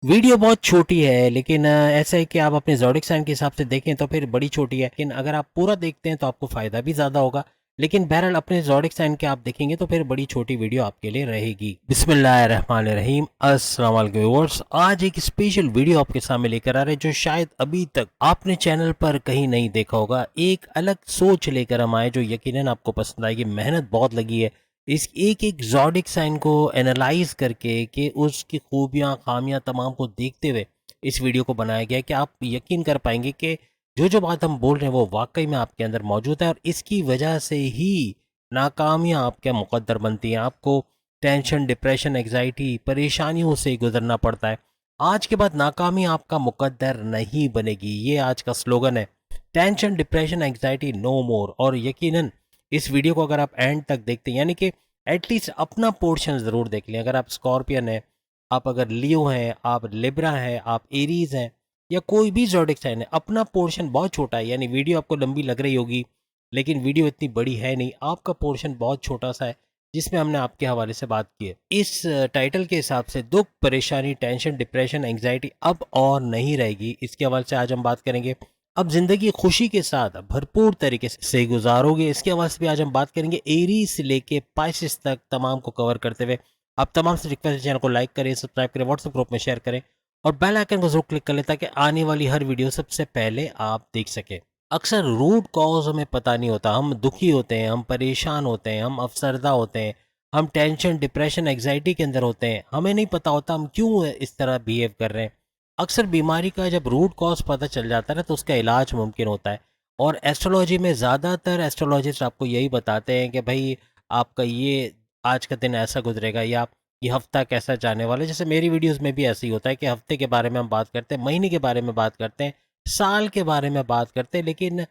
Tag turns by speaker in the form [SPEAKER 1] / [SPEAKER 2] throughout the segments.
[SPEAKER 1] Video बहुत छोटी है लेकिन ऐसा है कि आप अपने ज़ोडिक साइन के हिसाब से देखें तो फिर बड़ी छोटी है, लेकिन अगर आप पूरा देखते हैं तो आपको फ़ायदा भी ज़्यादा होगा। लेकिन बहरहाल अपने ज़ोडिक साइन के आप देखेंगे तो फिर बड़ी छोटी वीडियो आपके लिए रहेगी। बिस्मिल्लाहिर्रहमानिर्रहीम, अस्सलाम वालेकुम व्यूअर्स। आज एक स्पेशल वीडियो आपके सामने लेकर आ रहे हैं जो शायद अभी तक आपने चैनल पर कहीं नहीं देखा होगा। एक अलग सोच लेकर हम आए जो यकीनन आपको पसंद आएगी। मेहनत बहुत लगी है इस एक-एक ज़ोडिक साइन को एनालाइज़ करके कि उसकी खूबियाँ, ख़ामियाँ तमाम को देखते हुए इस वीडियो को बनाया गया है कि आप यकीन कर पाएँगे कि जो-जो बात हम बोल रहे हैं वो वाक़ई में आपके अंदर मौजूद है और इसकी वजह से ही नाकामियाँ आपके मुक़द्दर बनती हैं। आपको टेंशन, डिप्रेशन, एंग्ज़ायटी, परेशानियों से गुज़रना पड़ता है। आज के बाद नाकामी आपका मुक़द्दर नहीं बनेगी, ये आज का स्लोगन है। टेंशन, डिप्रेशन, एंग्ज़ायटी नो मोर। और यकीनन इस वीडियो को अगर आप एंड तक देखते हैं, यानी कि एटलीस्ट अपना पोर्शन ज़रूर देख लें। अगर आप स्कॉर्पियन हैं, आप अगर लियो हैं, आप लिब्रा हैं, आप एरीज़ हैं या कोई भी ज़ोडिक साइन है, अपना पोर्शन बहुत छोटा है। यानी वीडियो आपको लंबी लग रही होगी लेकिन वीडियो इतनी बड़ी है नहीं, आपका पोर्शन बहुत छोटा-सा है जिसमें हमने आपके हवाले से बात की है। इस टाइटल के हिसाब से दुःख, परेशानी, टेंशन, डिप्रेशन, एंग्ज़ायटी अब और नहीं रहेगी। इसके हवाले से आज हम बात करेंगे। अब ज़िंदगी खुशी के साथ भरपूर तरीके से गुज़ारोगे, इसके हवाले से भी आज हम बात करेंगे। एरीज़ से लेके पाइसेस तक तमाम को कवर करते हुए आप तमाम से रिक्वेस्ट है चैनल को लाइक करें, सब्सक्राइब करें, व्हाट्सएप ग्रुप में शेयर करें और बेल आइकन को ज़रूर क्लिक कर लें ताकि आने वाली हर वीडियो सबसे पहले आप देख सकें। अक्सर रूट कॉज़ हमें पता नहीं होता, हम दुखी होते हैं, हम परेशान होते हैं, हम अफसरदा होते हैं, हम टेंशन, डिप्रेशन, एंग्ज़ायटी के अंदर होते हैं। हमें नहीं पता होता हम क्यों इस तरह बिहेव कर रहे हैं। अक्सर बीमारी का जब रूट कॉज़ पता चल जाता है ना तो उसका इलाज मुमकिन होता है। और एस्ट्रोलॉजी में ज़्यादातर एस्ट्रोलॉजिस्ट आपको यही बताते हैं कि भाई आपका ये आज का दिन ऐसा गुजरेगा या ये हफ्ता कैसा जाने वाला है। जैसे मेरी वीडियोस में भी ऐसे ही होता है कि हफ्ते के बारे में हम बात करते हैं, महीने के बारे में बात करते हैं, साल के बारे में बात करते हैं, लेकिन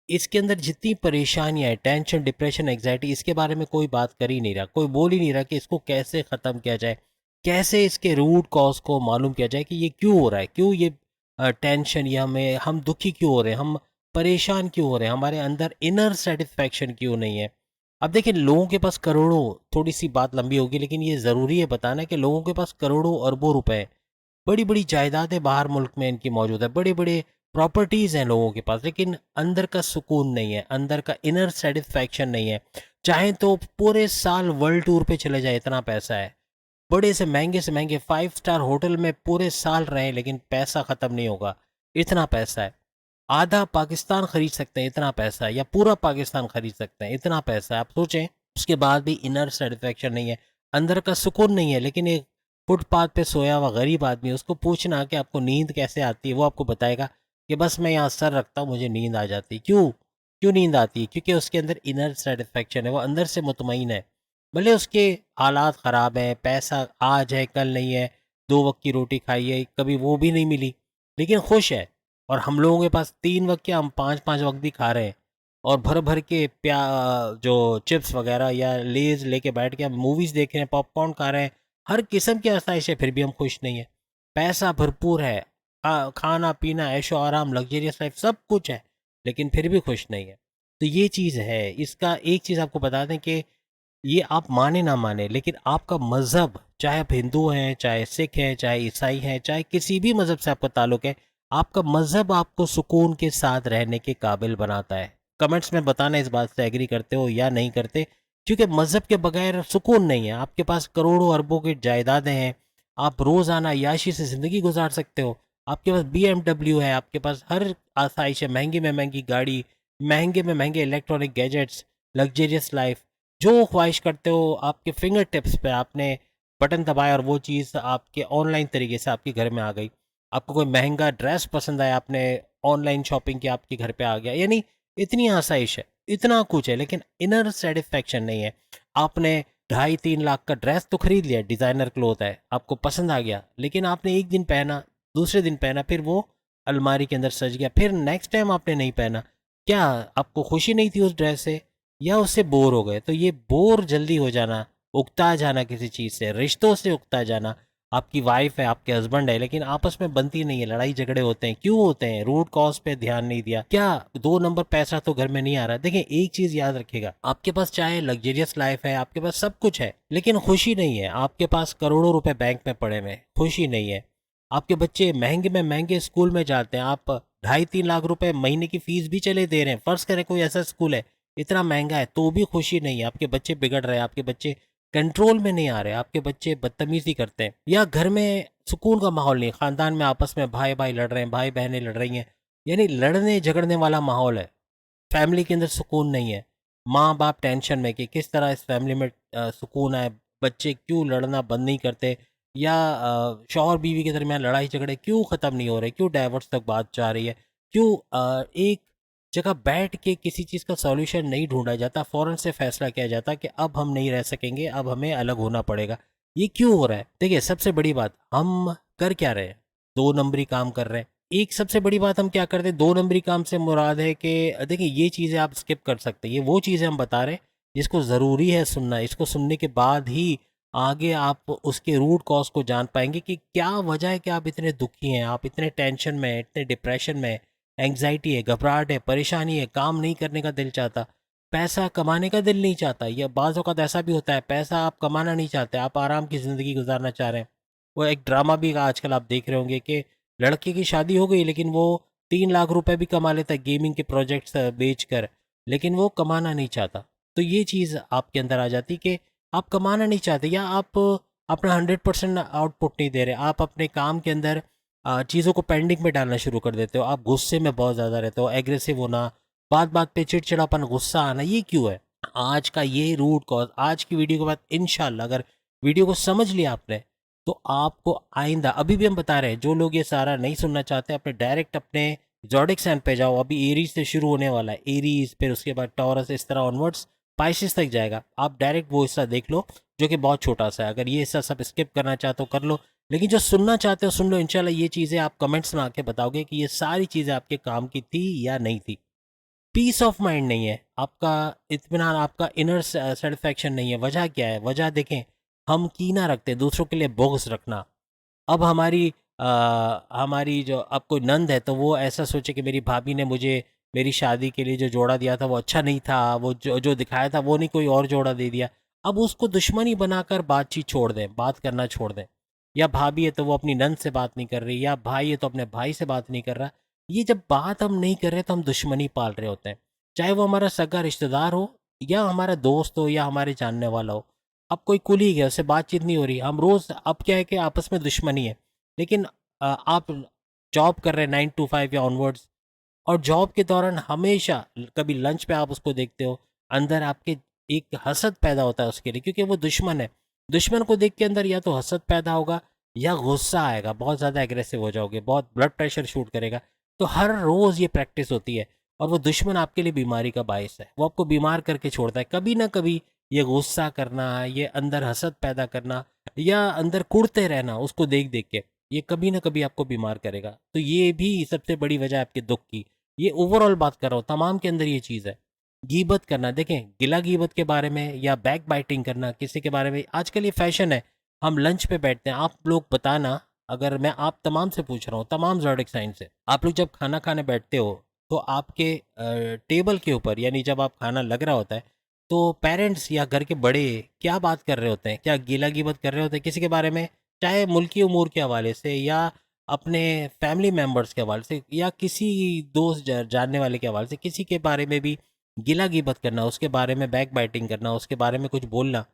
[SPEAKER 1] इसके अंदर जितनी परेशानियाँ हैं, टेंशन, डिप्रेशन, एंग्जाइटी, इसके बारे में कोई बात कर ही नहीं रहा, कोई बोल ही नहीं रहा कि इसको कैसे ख़त्म किया जाए, कैसे इसके रूट कॉज को मालूम किया जाए कि ये क्यों हो रहा है, क्यों ये टेंशन या हम दुखी क्यों हो रहे हैं, हम परेशान क्यों हो रहे हैं, हमारे अंदर इनर सेटिस्फैक्शन क्यों नहीं है। अब देखिए लोगों के पास करोड़ों, थोड़ी सी बात लंबी होगी लेकिन ये ज़रूरी है बताना कि लोगों के पास करोड़ों अरबों रुपए, बड़ी-बड़ी जायदादें बाहर मुल्क में इनकी मौजूद है, बड़े-बड़े प्रॉपर्टीज़ हैं लोगों के पास, लेकिन अंदर का सुकून नहीं है, अंदर का इनर सैटिस्फैक्शन नहीं है। चाहें तो पूरे साल वर्ल्ड टूर पे चले जाएँ, इतना पैसा है। बड़े से महंगे 5 स्टार होटल में पूरे साल रहें लेकिन पैसा ख़त्म नहीं होगा, इतना पैसा है। आधा पाकिस्तान खरीद सकते हैं, इतना पैसा है, या पूरा पाकिस्तान खरीद सकते हैं, इतना पैसा है। आप सोचें, उसके बाद भी इनर सेटिस्फैक्शन नहीं है, अंदर का सुकून नहीं है। लेकिन एक फुटपाथ पे सोया हुआ गरीब आदमी, उसको पूछना कि आपको नींद कैसे आती है, वो आपको बताएगा कि बस मैं यहाँ सर रखता हूँ, मुझे नींद आ जाती है। क्यों? क्यों नींद आती है? क्योंकि उसके अंदर इनर सेटिस्फैक्शन है, वो अंदर से मुतमईन है। भले उसके हालात ख़राब हैं, पैसा आज है, कल नहीं है, 2 वक़्त की रोटी खाई है, कभी वो भी नहीं मिली, लेकिन खुश है। और हम लोगों के पास 3 वक़्त क्या, हम 5-5 वक़्त भी खा रहे हैं और भर-भर के जो चिप्स वग़ैरह या लेज़ लेके बैठ के हम मूवीज़ देख रहे हैं, पॉपकॉर्न खा रहे हैं, हर किस्म की आसाइश है, फिर भी हम खुश नहीं हैं। पैसा भरपूर है, खाना-पीना, ऐशो-आराम, लग्ज़रियस लाइफ़ सब कुछ है, लेकिन फिर भी खुश नहीं है। तो ये चीज़ है, इसका एक चीज़ आपको बता दें कि ये आप माने ना माने लेकिन आपका मज़हब, चाहे आप हिंदू हैं, चाहे सिख हैं, चाहे ईसाई हैं, चाहे किसी भी मज़हब से आपका ताल्लुक़ है, आपका मज़हब आपको सुकून के साथ रहने के काबिल बनाता है। कमेंट्स में बताना इस बात से एग्री करते हो या नहीं करते, क्योंकि मज़हब के बगैर सुकून नहीं है। आपके पास करोड़ों अरबों की जायदादें हैं, आप रोज़ाना अय्याशी से ज़िंदगी गुजार सकते हो, आपके पास बीएमडब्ल्यू है, आपके पास हर आसाइश है, महंगी में महंगी गाड़ी, महंगे में महंगे इलेक्ट्रॉनिक गैजेट्स, लग्जरियस लाइफ, जो ख्वाहिश करते हो आपके फिंगर टिप्स पे, आपने बटन दबाया और वो चीज़ आपके ऑनलाइन तरीके से आपके घर में आ गई। आपको कोई महंगा ड्रेस पसंद आया, आपने ऑनलाइन शॉपिंग की, आपके घर पे आ गया। यानी इतनी आसाइश है, इतना कुछ है, लेकिन इनर सेटिस्फैक्शन नहीं है। आपने 2.5-3 लाख का ड्रेस तो खरीद लिया, डिज़ाइनर क्लॉथ है, आपको पसंद आ गया, लेकिन आपने एक दिन पहना, दूसरे दिन पहना, फिर वो अलमारी के अंदर सज गया, फिर नेक्स्ट टाइम आपने नहीं पहना। क्या आपको खुशी नहीं थी उस ड्रेस से, या उससे बोर हो गए? तो ये बोर जल्दी हो जाना, उकता जाना किसी चीज़ से, रिश्तों से उकता जाना, आपकी वाइफ है, आपके हस्बैंड है, लेकिन आपस में बनती नहीं है, लड़ाई झगड़े होते हैं, क्यों होते हैं? रूट कॉज पे ध्यान नहीं दिया। क्या 2 नंबर पैसा तो घर में नहीं आ रहा? देखिए एक चीज़ याद रखिएगा, आपके पास चाहे लग्जरियस लाइफ है, आपके पास सब कुछ है, लेकिन खुशी नहीं है। आपके पास करोड़ों रुपए बैंक में पड़े हुए हैं, खुशी नहीं है। आपके बच्चे महंगे में महंगे स्कूल में जाते हैं, आप 2.5-3 लाख रुपए महीने की फीस भी चले दे रहे हैं। फ़र्ज़ करें कोई ऐसा स्कूल है, इतना महंगा है, तो भी खुशी नहीं है। आपके बच्चे बिगड़ रहे हैं, आपके बच्चे कंट्रोल में नहीं आ रहे, आपके बच्चे बदतमीज़ी करते हैं, या घर में सुकून का माहौल नहीं है, ख़ानदान में आपस में भाई-भाई लड़ रहे हैं, भाई-बहनें लड़ रही हैं, यानी लड़ने झगड़ने वाला माहौल है। फैमिली के अंदर सुकून नहीं है, माँ बाप टेंशन में कि किस तरह इस फैमिली में सुकून आए, बच्चे क्यों लड़ना बंद नहीं करते, या शौहर बीवी के दरमियान लड़ाई झगड़े क्यों ख़त्म नहीं हो रहे, क्यों डाइवोर्स तक बात जा रही है, क्यों एक जगह बैठ के किसी चीज़ का सॉल्यूशन नहीं ढूंढा जाता, फ़ौरन से फैसला किया जाता कि अब हम नहीं रह सकेंगे, अब हमें अलग होना पड़ेगा। ये क्यों हो रहा है? देखिए, सबसे बड़ी बात, हम कर क्या रहे हैं? 2 नंबरी काम कर रहे हैं। एक सबसे बड़ी बात हम क्या करते हैं, 2 नंबरी काम से मुराद है कि देखिए, ये चीज़ें आप स्किप कर सकते हैं, ये वो चीज़ें हम बता रहे हैं जिसको ज़रूरी है सुनना। इसको सुनने के बाद ही आगे आप उसके रूट कॉज़ को जान पाएँगे कि क्या वजह है कि आप इतने दुखी हैं, आप इतने टेंशन में हैं, इतने डिप्रेशन में हैं, एंग्ज़ायटी है, घबराहट है, परेशानी है, काम नहीं करने का दिल चाहता, पैसा कमाने का दिल नहीं चाहता, या बाज़ औक़ात ऐसा भी होता है, पैसा आप कमाना नहीं चाहते, आप आराम की ज़िंदगी गुज़ारना चाह रहे हैं। वो एक ड्रामा भी आजकल आप देख रहे होंगे कि लड़के की शादी हो गई, लेकिन वो 3 लाख रुपए भी कमा लेता है गेमिंग के प्रोजेक्ट्स बेचकर, लेकिन वो कमाना नहीं चाहता। तो ये चीज़ आपके अंदर आ जाती कि आप कमाना नहीं चाहते, या आप अपना 100% आउटपुट नहीं दे रहे, आप अपने काम के अंदर चीज़ों को पेंडिंग में डालना शुरू कर देते हो, आप गुस्से में बहुत ज़्यादा रहते हो, एग्रेसिव होना, बात बात पे चिड़चिड़ापन, गुस्सा आना, ये क्यों है? आज का ये रूट कॉज, आज की वीडियो के बाद इंशाल्लाह अगर वीडियो को समझ लिया आपने, तो आपको आइंदा, अभी भी हम बता रहे हैं, जो लोग ये सारा नहीं सुनना चाहते, अपने डायरेक्ट अपने ज़ोडिक साइन पे जाओ। अभी एरीज से शुरू होने वाला है, एरीज, फिर उसके बाद टॉरस, इस तरह ऑनवर्ड्स पाइसेस तक जाएगा। आप डायरेक्ट वो हिस्सा देख लो जो कि बहुत छोटा सा है। अगर ये हिस्सा सब स्किप करना चाहते हो कर लो, लेकिन जो सुनना चाहते हो सुन लो। इंशाल्लाह ये चीज़ें आप कमेंट्स में आके बताओगे कि ये सारी चीज़ें आपके काम की थी या नहीं थी। पीस ऑफ माइंड नहीं है, आपका इत्मीनान, आपका इनर सेटिस्फैक्शन नहीं है। वजह क्या है? वजह देखें, हम कीना रखते हैं, दूसरों के लिए बुग़्ज़ रखना। अब हमारी जो अब कोई नंद है, तो वो ऐसा सोचे कि मेरी भाभी ने मुझे मेरी शादी के लिए जो जोड़ा दिया था वो अच्छा नहीं था, वो जो जो दिखाया था वो नहीं, कोई और जोड़ा दे दिया। अब उसको दुश्मनी बनाकर बातचीत छोड़ दें, बात करना छोड़ दें। या भाभी है तो वो अपनी नंद से बात नहीं कर रही, या भाई है तो अपने भाई से बात नहीं कर रहा। ये जब बात हम नहीं कर रहे तो हम दुश्मनी पाल रहे होते हैं, चाहे वो हमारा सगा रिश्तेदार हो, या हमारा दोस्त हो, या हमारे जानने वाला हो। अब कोई कुलीग है, उससे बातचीत नहीं हो रही, हम रोज़, अब क्या है कि आपस में दुश्मनी है। लेकिन आप जॉब कर रहे हैं 9 to 5 या ऑनवर्ड्स, और जॉब के दौरान हमेशा कभी लंच पे आप उसको देखते हो, अंदर आपके एक हसद पैदा होता है उसके लिए, क्योंकि वो दुश्मन है। दुश्मन को देख के अंदर या तो हसद पैदा होगा, या गुस्सा आएगा, बहुत ज़्यादा एग्रेसिव हो जाओगे, बहुत ब्लड प्रेशर शूट करेगा। तो हर रोज़ ये प्रैक्टिस होती है, और वो दुश्मन आपके लिए बीमारी का बायस है, वो आपको बीमार करके छोड़ता है। कभी ना कभी ये गुस्सा करना, ये अंदर हसद पैदा करना, या अंदर कुढ़ते रहना उसको देख देख के, ये कभी ना कभी आपको बीमार करेगा। तो ये भी सबसे बड़ी वजह है आपके दुख की। ये ओवरऑल बात कर रहा हूँ, तमाम के अंदर ये चीज़ है। गीबत करना, देखें, गिला गीबत के बारे में या बैक बाइटिंग करना किसी के बारे में, आजकल ये फैशन है। हम लंच पे बैठते हैं, आप लोग बताना, अगर मैं आप तमाम से पूछ रहा हूँ, तमाम ज़ोडिक साइन से, आप लोग जब खाना खाने बैठते हो, तो आपके टेबल के ऊपर, यानी जब आप खाना लग रहा होता है, तो पेरेंट्स या घर के बड़े क्या बात कर रहे होते हैं? क्या गीला गीबत कर रहे होते हैं किसी के बारे में? चाहे मुल्की उमूर के हवाले से, या अपने फैमिली मेंबर्स के हवाले से, या किसी दोस्त जानने वाले के हवाले से, किसी के बारे में भी गिला गिबत करना, उसके बारे में बैक बाइटिंग करना, उसके बारे में कुछ बोलना,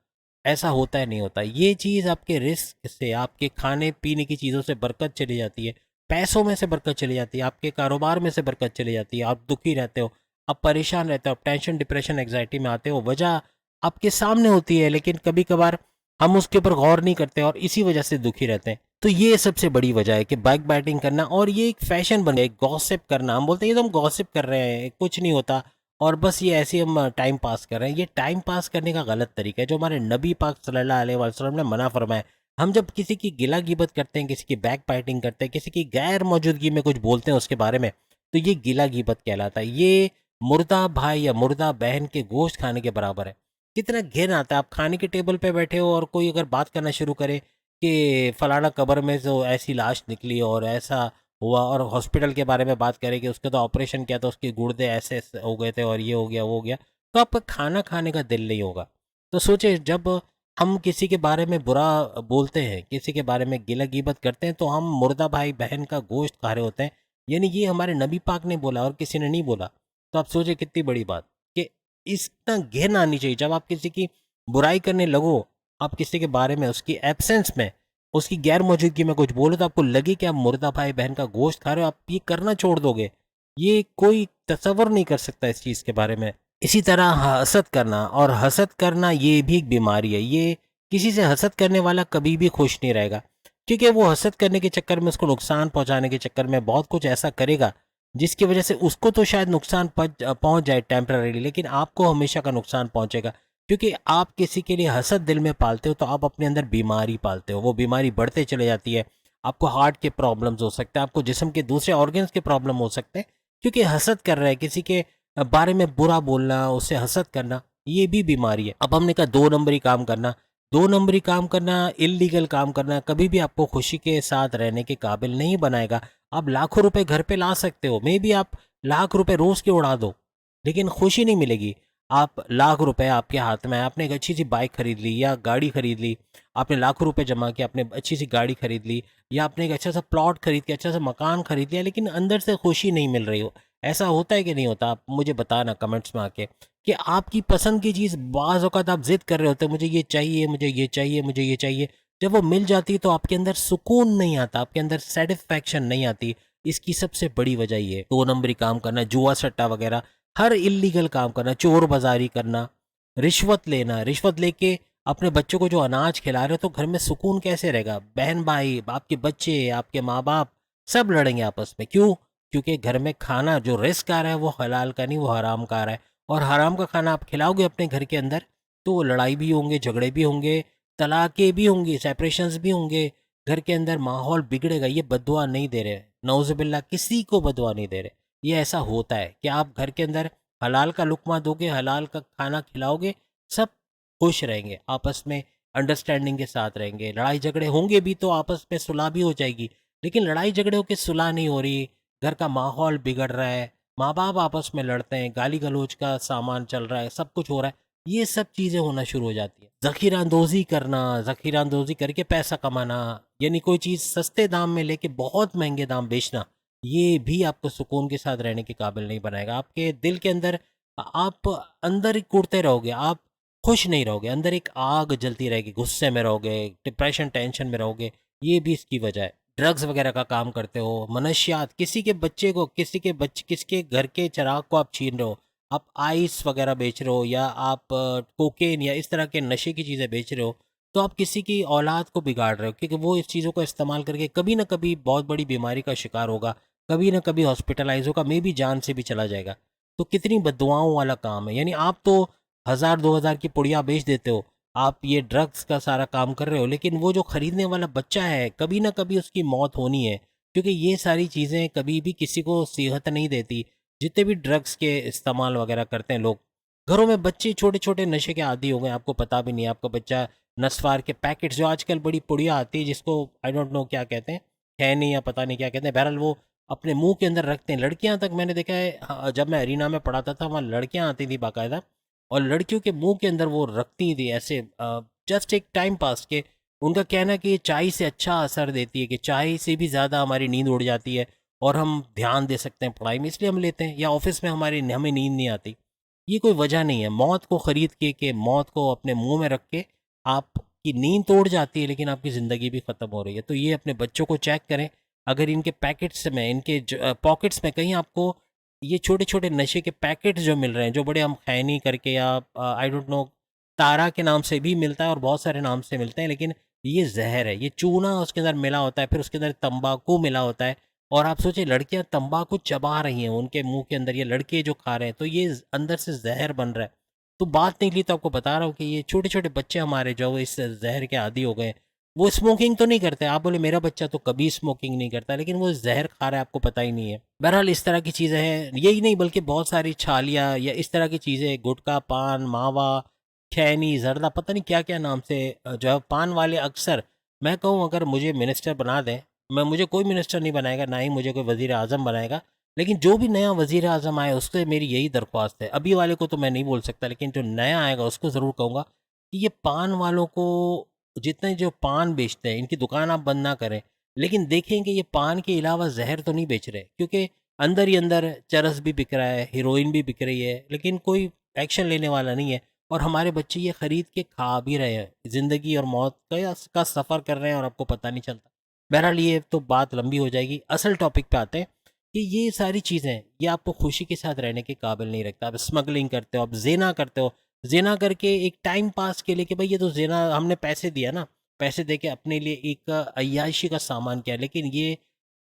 [SPEAKER 1] ऐसा होता है नहीं होता? ये चीज़ आपके रिस्क से, आपके खाने पीने की चीज़ों से बरकत चली जाती है, पैसों में से बरकत चली जाती है, आपके कारोबार में से बरकत चली जाती है, आप दुखी रहते हो, आप परेशान रहते हो, आप टेंशन, डिप्रेशन, एग्जाइटी में आते हो। वजह आपके सामने होती है, लेकिन कभी कभार हम उसके ऊपर गौर नहीं करते, और इसी वजह से दुखी रहते हैं। तो ये सबसे बड़ी वजह है कि बैक बाइटिंग करना, और ये एक फैशन बन गया, एक गॉसिप करना। हम बोलते हैं ये तो हम गॉसिप कर रहे हैं, कुछ नहीं होता, और बस ये ऐसे हम टाइम पास कर रहे हैं। ये टाइम पास करने का गलत तरीका है, जो हमारे नबी पाक सल्लल्लाहु अलैहि वसल्लम ने मना फरमाया। हम जब किसी की गिला गिबत करते हैं, किसी की बैक बाइटिंग करते हैं, किसी की गैर मौजूदगी में कुछ बोलते हैं उसके बारे में, तो ये गिला गिबत कहलाता है। ये मुर्दा भाई या मुर्दा बहन के गोश्त खाने के बराबर है। कितना घिन आता है, आप खाने के टेबल पे बैठे हो और कोई अगर बात करना शुरू करे कि फलाना कब्र में जो ऐसी लाश निकली और ऐसा हुआ, और हॉस्पिटल के बारे में बात करें कि उसका तो ऑपरेशन किया था, उसके गुर्दे ऐसे हो गए थे, और ये हो गया वो हो गया, तो आपका खाना खाने का दिल नहीं होगा। तो सोचे, जब हम किसी के बारे में बुरा बोलते हैं, किसी के बारे में गिला गीबत करते हैं, तो हम मुर्दा भाई बहन का गोश्त खा रहे होते हैं। यानी ये हमारे नबी पाक ने बोला और किसी ने नहीं बोला। तो आप सोचिए कितनी बड़ी बात कि इतना घिन आनी चाहिए जब आप किसी की बुराई करने लगो, आप किसी के बारे में उसकी एब्सेंस में, उसकी गैर मौजूदगी में कुछ बोलो, तो आपको लगे कि आप मुर्दा भाई बहन का गोश्त खा रहे हो, आप ये करना छोड़ दोगे। ये कोई तसव्वुर नहीं कर सकता इस चीज़ के बारे में। इसी तरह हसद करना, और हसद करना ये भी एक बीमारी है। ये किसी से हसद करने वाला कभी भी खुश नहीं रहेगा, क्योंकि वो हसद करने के चक्कर में, उसको नुकसान पहुंचाने के चक्कर में बहुत कुछ ऐसा करेगा जिसकी वजह से उसको तो शायद नुकसान पहुंच जाए टेम्पररी, लेकिन आपको हमेशा का नुकसान पहुंचेगा। क्योंकि आप किसी के लिए हसद दिल में पालते हो तो आप अपने अंदर बीमारी पालते हो, वो बीमारी बढ़ते चले जाती है। आपको हार्ट के प्रॉब्लम्स हो सकते हैं, आपको जिस्म के दूसरे ऑर्गन्स के प्रॉब्लम हो सकते हैं, क्योंकि हसद कर रहा है किसी के बारे में बुरा बोलना, उससे हसद करना, ये भी बीमारी है। अब हमने कहा 2 नंबरी काम करना। 2 नंबरी काम करना, इलीगल काम करना कभी भी आपको खुशी के साथ रहने के काबिल नहीं बनाएगा। आप लाखों रुपए घर पे ला सकते हो, मे भी आप लाख रुपए रोज के उड़ा दो, लेकिन खुशी नहीं मिलेगी। आप लाख रुपए आपके हाथ में है, आपने एक अच्छी सी बाइक खरीद ली या गाड़ी खरीद ली, आपने लाखों रुपए जमा किया, आपने अच्छी सी गाड़ी खरीद ली, या आपने एक अच्छा सा प्लॉट खरीद के अच्छा सा मकान खरीद लिया, लेकिन अंदर से खुशी नहीं मिल रही हो। ऐसा होता है कि नहीं होता? आप मुझे बताना कमेंट्स में आके कि आपकी पसंद की चीज़ बाज़ औक़ात आप ज़िद कर रहे होते हो, मुझे ये चाहिए, मुझे ये चाहिए, मुझे ये चाहिए। जब वो मिल जाती है तो आपके अंदर सुकून नहीं आता, आपके अंदर सैटिस्फैक्शन नहीं आती। इसकी सबसे बड़ी वजह ये है। 2 नंबरी काम करना, जुआ सट्टा वगैरह, हर इल्लीगल काम करना, चोर बाज़ारी करना, रिश्वत लेना, रिश्वत लेके अपने बच्चों को जो अनाज खिला रहे हो, तो घर में सुकून कैसे रहेगा? बहन भाई, आपके बच्चे, आपके माँ बाप सब लड़ेंगे आपस में। क्यों? क्योंकि घर में खाना जो रिस्क आ रहा है वो हलाल का नहीं, वो हराम का आ रहा है। और हराम का खाना आप खिलाओगे अपने घर के अंदर, तो लड़ाई भी होंगे, झगड़े भी होंगे, तलाक़ें भी होंगी, सेपरेशंस भी होंगे, घर के अंदर माहौल बिगड़ेगा। ये बद्दुआ नहीं दे रहे, नौज़ुबिल्लाह, किसी को बद्दुआ नहीं दे रहे। ये ऐसा होता है कि आप घर के अंदर हलाल का लुक़मा दोगे, हलाल का खाना खिलाओगे, सब खुश रहेंगे, आपस में अंडरस्टैंडिंग के साथ रहेंगे। लड़ाई झगड़े होंगे भी तो आपस में सुलह भी हो जाएगी, लेकिन लड़ाई झगड़े होकर सुलह नहीं हो रही, घर का माहौल बिगड़ रहा है, माँ बाप आपस में लड़ते हैं, गाली गलौज का सामान चल रहा है, सब कुछ हो रहा है, ये सब चीज़ें होना शुरू हो जाती है। ज़ख़ीरा अंदोज़ी करना, ज़ख़ीरा अंदोज़ी करके पैसा कमाना, यानी कोई चीज़ सस्ते दाम में लेके बहुत महंगे दाम बेचना, ये भी आपको सुकून के साथ रहने के काबिल नहीं बनाएगा। आपके दिल के अंदर आप अंदर ही कूदते रहोगे, आप खुश नहीं रहोगे, अंदर एक आग जलती रहेगी, गुस्से में रहोगे, डिप्रेशन टेंशन में रहोगे। ये भी इसकी वजह है। ड्रग्स वगैरह का काम करते हो, मनशियात, किसी के बच्चे को, किसके घर के चिराग को आप छीन रहे हो, आप आइस वगैरह बेच रहे हो, या आप कोकेन या इस तरह के नशे की चीज़ें बेच रहे हो, तो आप किसी की औलाद को बिगाड़ रहे हो, क्योंकि वो इस चीज़ों का इस्तेमाल करके कभी ना कभी बहुत बड़ी बीमारी का शिकार होगा, कभी ना कभी हॉस्पिटलाइज होगा, मे भी जान से भी चला जाएगा। तो कितनी बददुआओं वाला काम है। यानी आप तो 1000-2000 की पुड़िया बेच देते हो, आप ये ड्रग्स का सारा काम कर रहे हो, लेकिन वो जो खरीदने वाला बच्चा है, कभी ना कभी उसकी मौत होनी है, क्योंकि ये सारी चीज़ें कभी भी किसी को सेहत नहीं देती। जितने भी ड्रग्स के इस्तेमाल वगैरह करते हैं लोग, घरों में बच्चे छोटे छोटे नशे के आदी हो गए, आपको पता भी नहीं है। आपका बच्चा नस्वार के पैकेट्स, जो आजकल बड़ी पुड़िया आती है जिसको आई डोंट नो क्या कहते हैं, है नहीं या पता नहीं क्या कहते हैं, बहरहाल वो अपने मुंह के अंदर रखते हैं। लड़कियां तक मैंने देखा है, जब मैं अरीना में पढ़ाता था वहाँ लड़कियां आती थी बाकायदा, और लड़कियों के मुंह के अंदर वो रखती थी ऐसे, जस्ट एक टाइम पास के। उनका कहना कि ये चाय से अच्छा असर देती है, कि चाय से भी ज़्यादा हमारी नींद उड़ जाती है और हम ध्यान दे सकते हैं पढ़ाई में, इसलिए हम लेते हैं। या ऑफिस में हमें नींद नहीं आती। ये कोई वजह नहीं है। मौत को ख़रीद के मौत को अपने मुंह में रख के आपकी नींद तो उड़ जाती है, लेकिन आपकी ज़िंदगी भी ख़त्म हो रही है। तो ये अपने बच्चों को चेक करें, अगर इनके पैकेट्स में, इनके पॉकेट्स में कहीं आपको ये छोटे छोटे नशे के पैकेट्स जो मिल रहे हैं, जो बड़े हम खैनी करके, या आई डोंट नो, तारा के नाम से भी मिलता है और बहुत सारे नाम से मिलते हैं, लेकिन ये जहर है। ये चूना उसके अंदर मिला होता है, फिर उसके अंदर तंबाकू मिला होता है। और आप सोचिए, लड़कियां तंबाकू चबा रही हैं उनके मुंह के अंदर, ये लड़के जो खा रहे हैं, तो ये अंदर से जहर बन रहा है। तो बात निकली तो आपको बता रहा हूँ कि ये छोटे छोटे बच्चे हमारे जो इस जहर के आदी हो गए, वो स्मोकिंग तो नहीं करते। आप बोले मेरा बच्चा तो कभी स्मोकिंग नहीं करता, लेकिन वो जहर खा रहा है, आपको पता ही नहीं है। बहरहाल इस तरह की चीज़ें हैं, यही नहीं बल्कि बहुत सारी छालियाँ या इस तरह की चीज़ें, गुटखा, पान, मावा, खैनी, जर्दा, पता नहीं क्या क्या नाम से जो है पान वाले अक्सर, मैं कहूँ अगर मुझे मिनिस्टर बना दें, मुझे कोई मिनिस्टर नहीं बनाएगा, ना ही मुझे कोई वज़ीर आज़म बनाएगा, लेकिन जो भी नया वज़ीर आज़म आए उससे मेरी यही दरख्वास्त है। अभी वाले को तो मैं नहीं बोल सकता, लेकिन जो नया आएगा उसको ज़रूर कहूँगा कि ये पान वालों को, जितने जो पान बेचते हैं इनकी दुकान आप बंद ना करें, लेकिन देखें कि ये पान के अलावा जहर तो नहीं बेच रहे, क्योंकि अंदर ही अंदर चरस भी बिक रहा है, हीरोइन भी बिक रही है, लेकिन कोई एक्शन लेने वाला नहीं है। और हमारे बच्चे ये खरीद के खा भी रहे हैं, ज़िंदगी और मौत का सफ़र कर रहे हैं और आपको पता नहीं चलता। बहरहाल ये तो बात लंबी हो जाएगी, असल टॉपिक पे आते हैं कि ये सारी चीज़ें ये आपको खुशी के साथ रहने के काबिल नहीं रखता। आप स्मगलिंग करते हो, आप ज़िना करते हो, ज़िना करके एक टाइम पास के लिए कि भाई ये तो ज़िना हमने पैसे दिया ना, पैसे दे के अपने लिए एक अय्याशी का सामान किया, लेकिन ये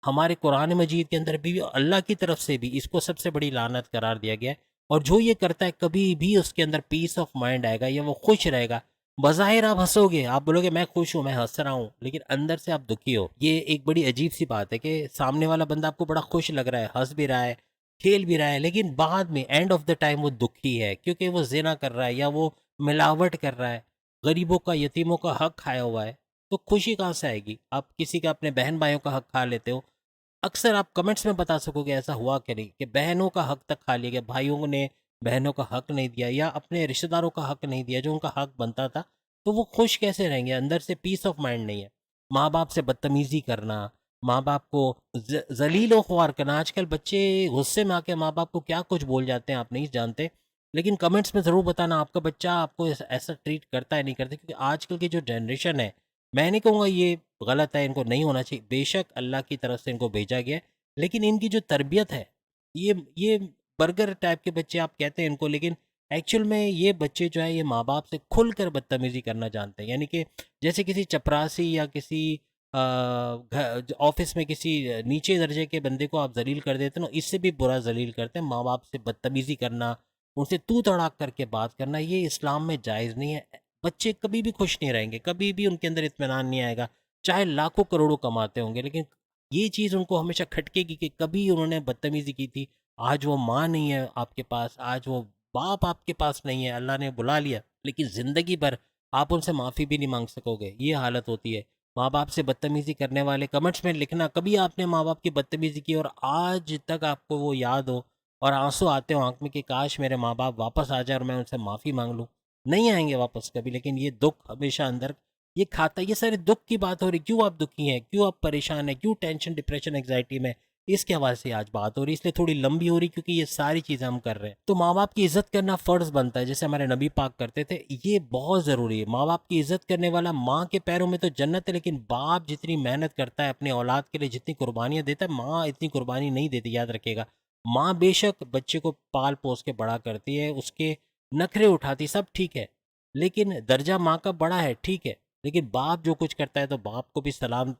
[SPEAKER 1] हमारे कुरान मजीद के अंदर भी अल्लाह की तरफ से भी इसको सबसे बड़ी लानत करार दिया गया है। और जो ये करता है कभी भी उसके अंदर पीस ऑफ माइंड आएगा या वो खुश रहेगा। बज़ाहिर आप हंसोगे, आप बोलोगे मैं खुश हूँ, मैं हंस रहा हूँ, लेकिन अंदर से आप दुखी हो। ये एक बड़ी अजीब सी बात है कि सामने वाला बंदा आपको बड़ा खुश लग रहा है, हंस भी रहा है, खेल भी रहा है, लेकिन बाद में एंड ऑफ द टाइम वो दुखी है, क्योंकि वो जिना कर रहा है या वो मिलावट कर रहा है, गरीबों का, यतीमों का हक खाया हुआ है। तो खुशी कहाँ से आएगी? आप किसी का, अपने बहन भाइयों का हक खा लेते हो। अक्सर आप कमेंट्स में बता सकोगे ऐसा हुआ कि नहीं, कि बहनों का हक तक खा लिया गया, भाइयों ने बहनों का हक नहीं दिया या अपने रिश्तेदारों का हक नहीं दिया जो उनका हक बनता था। तो वो खुश कैसे रहेंगे? अंदर से पीस ऑफ माइंड नहीं है। माँ बाप से बदतमीजी करना, माँ बाप को जलील व ख्वार करना। आजकल बच्चे गुस्से में आके माँ बाप को क्या कुछ बोल जाते हैं आप नहीं जानते, लेकिन कमेंट्स में ज़रूर बताना आपका बच्चा आपको ऐसा ट्रीट करता है नहीं करता, क्योंकि आजकल की जो जनरेशन है, मैं नहीं कहूँगा ये गलत है, इनको नहीं होना चाहिए, बेशक अल्लाह की तरफ से इनको भेजा गया है, लेकिन इनकी जो तरबियत है, ये बर्गर टाइप के बच्चे आप कहते हैं इनको, लेकिन एक्चुअल में ये बच्चे जो है ये माँ बाप से खुलकर बदतमीजी करना जानते हैं। यानी कि जैसे किसी चपरासी या किसी ऑफिस में किसी नीचे दर्जे के बंदे को आप जलील कर देते हो ना, इससे भी बुरा जलील करते हैं। माँ बाप से बदतमीजी करना, उनसे तू तड़ाक करके बात करना, ये इस्लाम में जायज़ नहीं है। बच्चे कभी भी खुश नहीं रहेंगे, कभी भी उनके अंदर इत्मीनान नहीं आएगा, चाहे लाखों करोड़ों कमाते होंगे, लेकिन ये चीज़ उनको हमेशा खटकेगी कि कभी उन्होंने बदतमीज़ी की थी। आज वो माँ नहीं है आपके पास, आज वो बाप आपके पास नहीं है, अल्लाह ने बुला लिया, लेकिन ज़िंदगी भर आप उनसे माफ़ी भी नहीं मांग सकोगे, ये हालत होती है। माँ बाप से बदतमीज़ी करने वाले कमेंट्स में लिखना, कभी आपने माँ बाप की बदतमीज़ी की और आज तक आपको वो याद हो और आंसू आते हो आंख में कि काश मेरे माँ बाप वापस आ जाए और मैं उनसे माफ़ी मांग लूँ। नहीं आएंगे वापस कभी, लेकिन ये दुख हमेशा अंदर ये खाता है। ये सारे दुख की बात हो रही, क्यों आप दुखी हैं, क्यों आप परेशान हैं, क्यों टेंशन डिप्रेशन एंग्जाइटी में, इसके हवाले से आज बात हो रही, इसलिए थोड़ी लंबी हो रही क्योंकि ये सारी चीज़ें हम कर रहे हैं। तो माँ बाप की इज्जत करना फ़र्ज़ बनता है, जैसे हमारे नबी पाक करते थे, ये बहुत ज़रूरी है। माँ बाप की इज्जत करने वाला, माँ के पैरों में तो जन्नत है, लेकिन बाप जितनी मेहनत करता है अपने औलाद के लिए, जितनी कुर्बानियाँ देता है, माँ इतनी कुर्बानी नहीं देती, याद रखेगा। माँ बेशक बच्चे को पाल पोस के बड़ा करती है, उसके नखरे उठाती, सब ठीक है, लेकिन दर्जा माँ का बड़ा है, ठीक है, लेकिन बाप जो कुछ करता है तो बाप को भी सलाम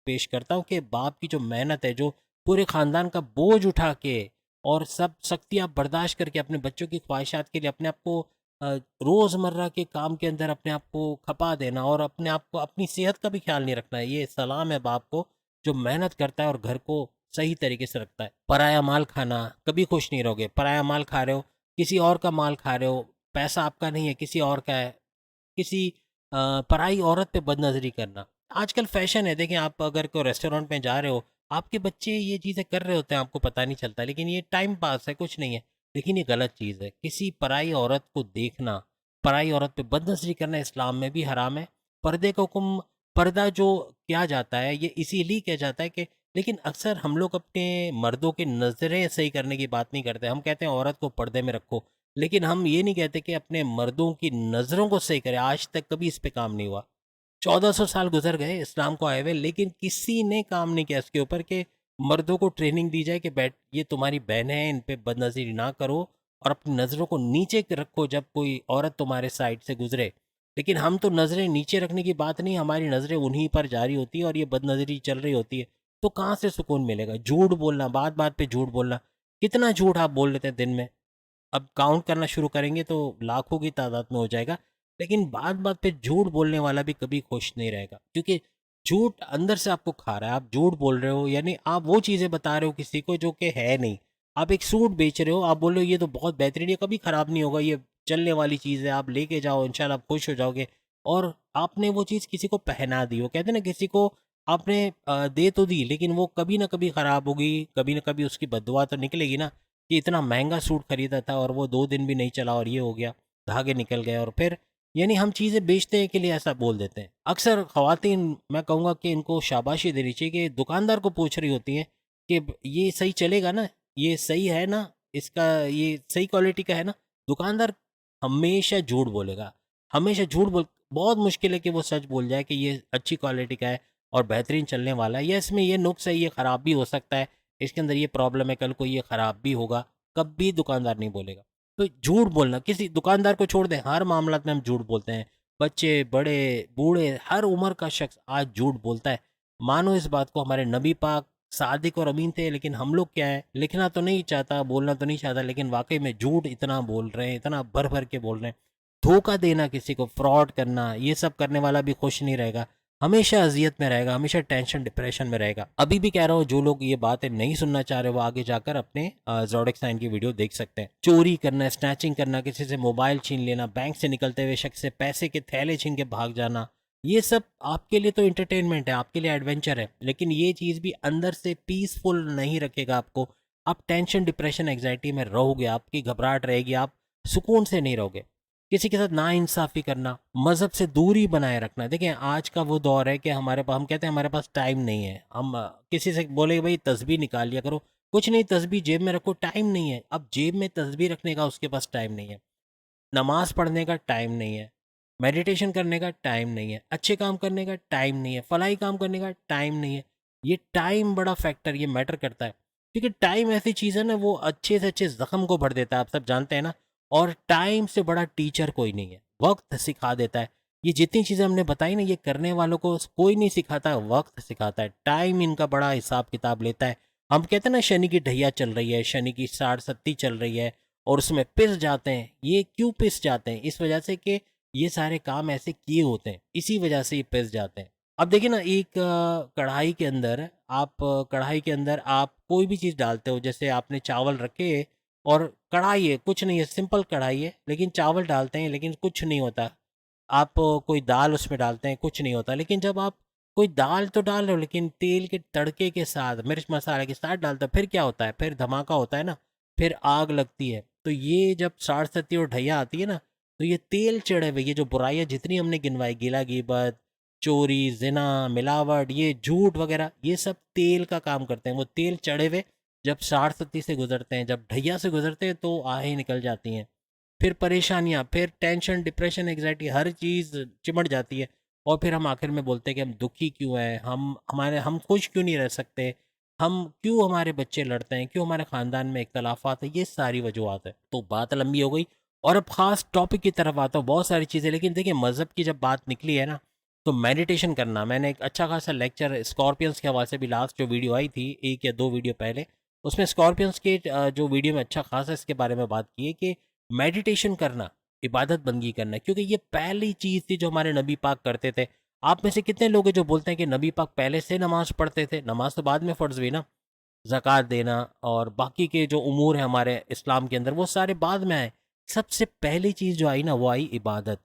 [SPEAKER 1] पेश करता हूँ कि बाप की जो मेहनत है, जो पूरे ख़ानदान का बोझ उठा के और सब सख्तियाँ बर्दाश्त करके अपने बच्चों की ख्वाहिशात के लिए अपने आप को रोज़मर्रा के काम के अंदर अपने आप को खपा देना और अपने आप को, अपनी सेहत का भी ख्याल नहीं रखना है, ये सलाम है बाप को जो मेहनत करता है और घर को सही तरीके से रखता है। पराया माल खाना, कभी खुश नहीं रहोगे। पराया माल खा रहे हो, किसी और का माल खा रहे हो, पैसा आपका नहीं है किसी और का है, किसी पराई औरत पे बदनज़री करना। आजकल फ़ैशन है, देखें आप अगर कोई रेस्टोरेंट में जा रहे हो, आपके बच्चे ये चीज़ें कर रहे होते हैं, आपको पता नहीं चलता, लेकिन ये टाइम पास है, कुछ नहीं है। लेकिन ये गलत चीज़ है, किसी पराई औरत को देखना, पराई औरत पे बदनज़री करना इस्लाम में भी हराम है। पर्दे का हुक्म, पर्दा जो किया जाता है, ये इसीलिए किया जाता है कि, लेकिन अक्सर हम लोग अपने मर्दों की नज़रें सही करने की बात नहीं करते। हम कहते हैं औरत को पर्दे में रखो, लेकिन हम ये नहीं कहते कि अपने मर्दों की नज़रों को सही करें। आज तक कभी इस पे काम नहीं हुआ। 1400 साल गुजर गए इस्लाम को आए हुए, लेकिन किसी ने काम नहीं किया इसके ऊपर कि मर्दों को ट्रेनिंग दी जाए कि बैठ, ये तुम्हारी बहनें हैं, इन पे बदनज़री ना करो और अपनी नज़रों को नीचे रखो जब कोई औरत तुम्हारे साइड से गुजरे। लेकिन हम तो नज़रें नीचे रखने की बात नहीं, हमारी नज़रें उन्हीं पर जारी होती है और ये बदनज़री चल रही होती है। तो कहाँ से सुकून मिलेगा? झूठ बोलना, बात बात पे झूठ बोलना, कितना झूठ आप बोल लेते हैं दिन में? अब काउंट करना शुरू करेंगे तो लाखों की तादाद में हो जाएगा। लेकिन बात बात पे झूठ बोलने वाला भी कभी खुश नहीं रहेगा, क्योंकि झूठ अंदर से आपको खा रहा है। आप झूठ बोल रहे हो, यानी आप वो चीज़ें बता रहे हो किसी को जो कि है नहीं। आप एक सूट बेच रहे हो, आप बोल रहे हो ये तो बहुत बेहतरीन है, कभी ख़राब नहीं होगा, ये चलने वाली चीज़ है, आप लेके जाओ इंशाल्लाह आप खुश हो जाओगे, और आपने वो चीज़ किसी को पहना दी। वो कहते हैं ना, किसी को आपने दे तो दी, लेकिन वो कभी ना कभी ख़राब होगी, कभी ना कभी उसकी बददुआ तो निकलेगी ना, कि इतना महंगा सूट खरीदा था और वो 2 दिन भी नहीं चला और ये हो गया, धागे निकल गए और फिर यानी हम चीज़ें बेचते हैं के लिए ऐसा बोल देते हैं। अक्सर ख़वातीन, मैं कहूँगा कि इनको शाबाशी देनी चाहिए कि दुकानदार को पूछ रही होती हैं कि ये सही चलेगा ना? ये सही है ना? इसका ये सही क्वालिटी का है ना? दुकानदार हमेशा झूठ बोलेगा, हमेशा झूठ बोल बहुत मुश्किल है कि वो सच बोल जाए कि ये अच्छी क्वालिटी का है और बेहतरीन चलने वाला है, या इसमें ये नुक्स है, ये ख़राब भी हो सकता है, इसके अंदर ये प्रॉब्लम है, कल को ये ख़राब भी होगा, कभी दुकानदार नहीं बोलेगा। तो झूठ बोलना, किसी दुकानदार को छोड़ दें, हर मामलात में हम झूठ बोलते हैं। बच्चे, बड़े, बूढ़े, हर उम्र का शख्स आज झूठ बोलता है। मानो इस बात को, हमारे नबी पाक सादिक और अमीन थे, लेकिन हम लोग क्या है, लिखना तो नहीं चाहता, बोलना तो नहीं चाहता, लेकिन वाकई में झूठ इतना बोल रहे हैं, इतना भर भर के बोल रहे हैं। धोखा देना, किसी को फ्रॉड करना, ये सब करने वाला भी खुश नहीं रहेगा, हमेशा अजियत में रहेगा, हमेशा टेंशन डिप्रेशन में रहेगा। अभी भी कह रहा हूँ, जो लोग ये बातें नहीं सुनना चाह रहे वो आगे जाकर अपने ज़ोडिक साइन की वीडियो देख सकते हैं। चोरी करना, स्नैचिंग करना, किसी से मोबाइल छीन लेना, बैंक से निकलते हुए शख्स से पैसे के थैले छीन के भाग जाना, ये सब आपके लिए तो इंटरटेनमेंट है, आपके लिए एडवेंचर है, लेकिन ये चीज़ भी अंदर से पीसफुल नहीं रखेगा आपको। आप टेंशन डिप्रेशन एग्जाइटी में रहोगे, आपकी घबराहट रहेगी, आप सुकून से नहीं रहोगे। किसी के साथ नाइंसाफ़ी करना, मज़हब से दूरी बनाए रखना। देखिए, आज का वो दौर है कि हमारे पास, हम कहते हैं हमारे पास टाइम नहीं है। हम किसी से बोले भाई तस्बीह निकाल लिया करो, कुछ नहीं, तस्बीह जेब में रखो, टाइम नहीं है। अब जेब में तस्बीह रखने का उसके पास टाइम नहीं है, नमाज़ पढ़ने का टाइम नहीं है, मेडिटेशन करने का टाइम नहीं है, अच्छे काम करने का टाइम नहीं है, फलाही काम करने का टाइम नहीं है। ये टाइम बड़ा फैक्टर, ये मैटर करता है, क्योंकि टाइम ऐसी चीज़ है ना, वो अच्छे से अच्छे ज़ख्म को भर देता है, आप सब जानते हैं ना। और टाइम से बड़ा टीचर कोई नहीं है, वक्त सिखा देता है। ये जितनी चीज़ें हमने बताई ना, ये करने वालों को कोई नहीं सिखाता, वक्त सिखाता है। टाइम इनका बड़ा हिसाब किताब लेता है। हम कहते हैं ना, शनि की ढैया चल रही है, शनि की साढ़ सत्ती चल रही है, और उसमें पिस जाते हैं। ये क्यों पिस जाते हैं? इस वजह से कि ये सारे काम ऐसे किए होते हैं, इसी वजह से ये पिस जाते हैं। अब देखिए ना, एक कढ़ाई के अंदर कढ़ाई के अंदर आप कोई भी चीज़ डालते हो, जैसे आपने चावल रखे और कढ़ाई है, कुछ नहीं है, सिंपल कढ़ाई है, लेकिन चावल डालते हैं लेकिन कुछ नहीं होता। आप कोई दाल उसमें डालते हैं, कुछ नहीं होता। लेकिन जब आप कोई दाल तो डाल रहे हो, लेकिन तेल के तड़के के साथ, मिर्च मसाले के साथ डालते हो, फिर क्या होता है? फिर धमाका होता है ना, फिर आग लगती है। तो ये जब साढ़ सत्ती और ढैया आती है ना, तो ये तेल चढ़े हुए, ये जो बुराइयाँ जितनी हमने गिनवाई, गिला गिबत, चोरी, जिना, मिलावट, ये झूठ वगैरह, ये सब तेल का काम करते हैं। वो तेल चढ़े हुए जब साढ़ सत्ती से गुजरते हैं, जब ढैया से गुजरते हैं, तो आहें निकल जाती हैं। फिर परेशानियाँ, फिर टेंशन, डिप्रेशन, एंग्जायटी, हर चीज़ चिमट जाती है। और फिर हम आखिर में बोलते हैं कि हम दुखी क्यों हैं, हम खुश क्यों नहीं रह सकते, हम क्यों, हमारे बच्चे लड़ते हैं, क्यों हमारे ख़ानदान में इख्तलाफात है, ये सारी वजूहत है। तो बात लंबी हो गई, और अब ख़ास टॉपिक की तरफ आता हूँ। बहुत सारी चीज़ें, लेकिन देखिए, मज़हब की जब बात निकली है ना, तो मेडिटेशन करना, मैंने एक अच्छा खासा लेक्चर स्कॉर्पियंस के हवाले से भी, लास्ट जो वीडियो आई थी 1 या 2 वीडियो पहले, उसमें स्कॉर्पियंस के जो वीडियो में अच्छा खासा इसके बारे में बात की है कि मेडिटेशन करना, इबादत बंदगी करना, क्योंकि ये पहली चीज़ थी जो हमारे नबी पाक करते थे। आप में से कितने लोग हैं जो बोलते हैं कि नबी पाक पहले से नमाज़ पढ़ते थे? नमाज़ तो बाद में फ़र्ज़ हुई ना। ज़कात देना और बाकी के जो उमूर हैं हमारे इस्लाम के अंदर, वो सारे बाद में आए। सबसे पहली चीज़ जो आई ना, वो आई इबादत,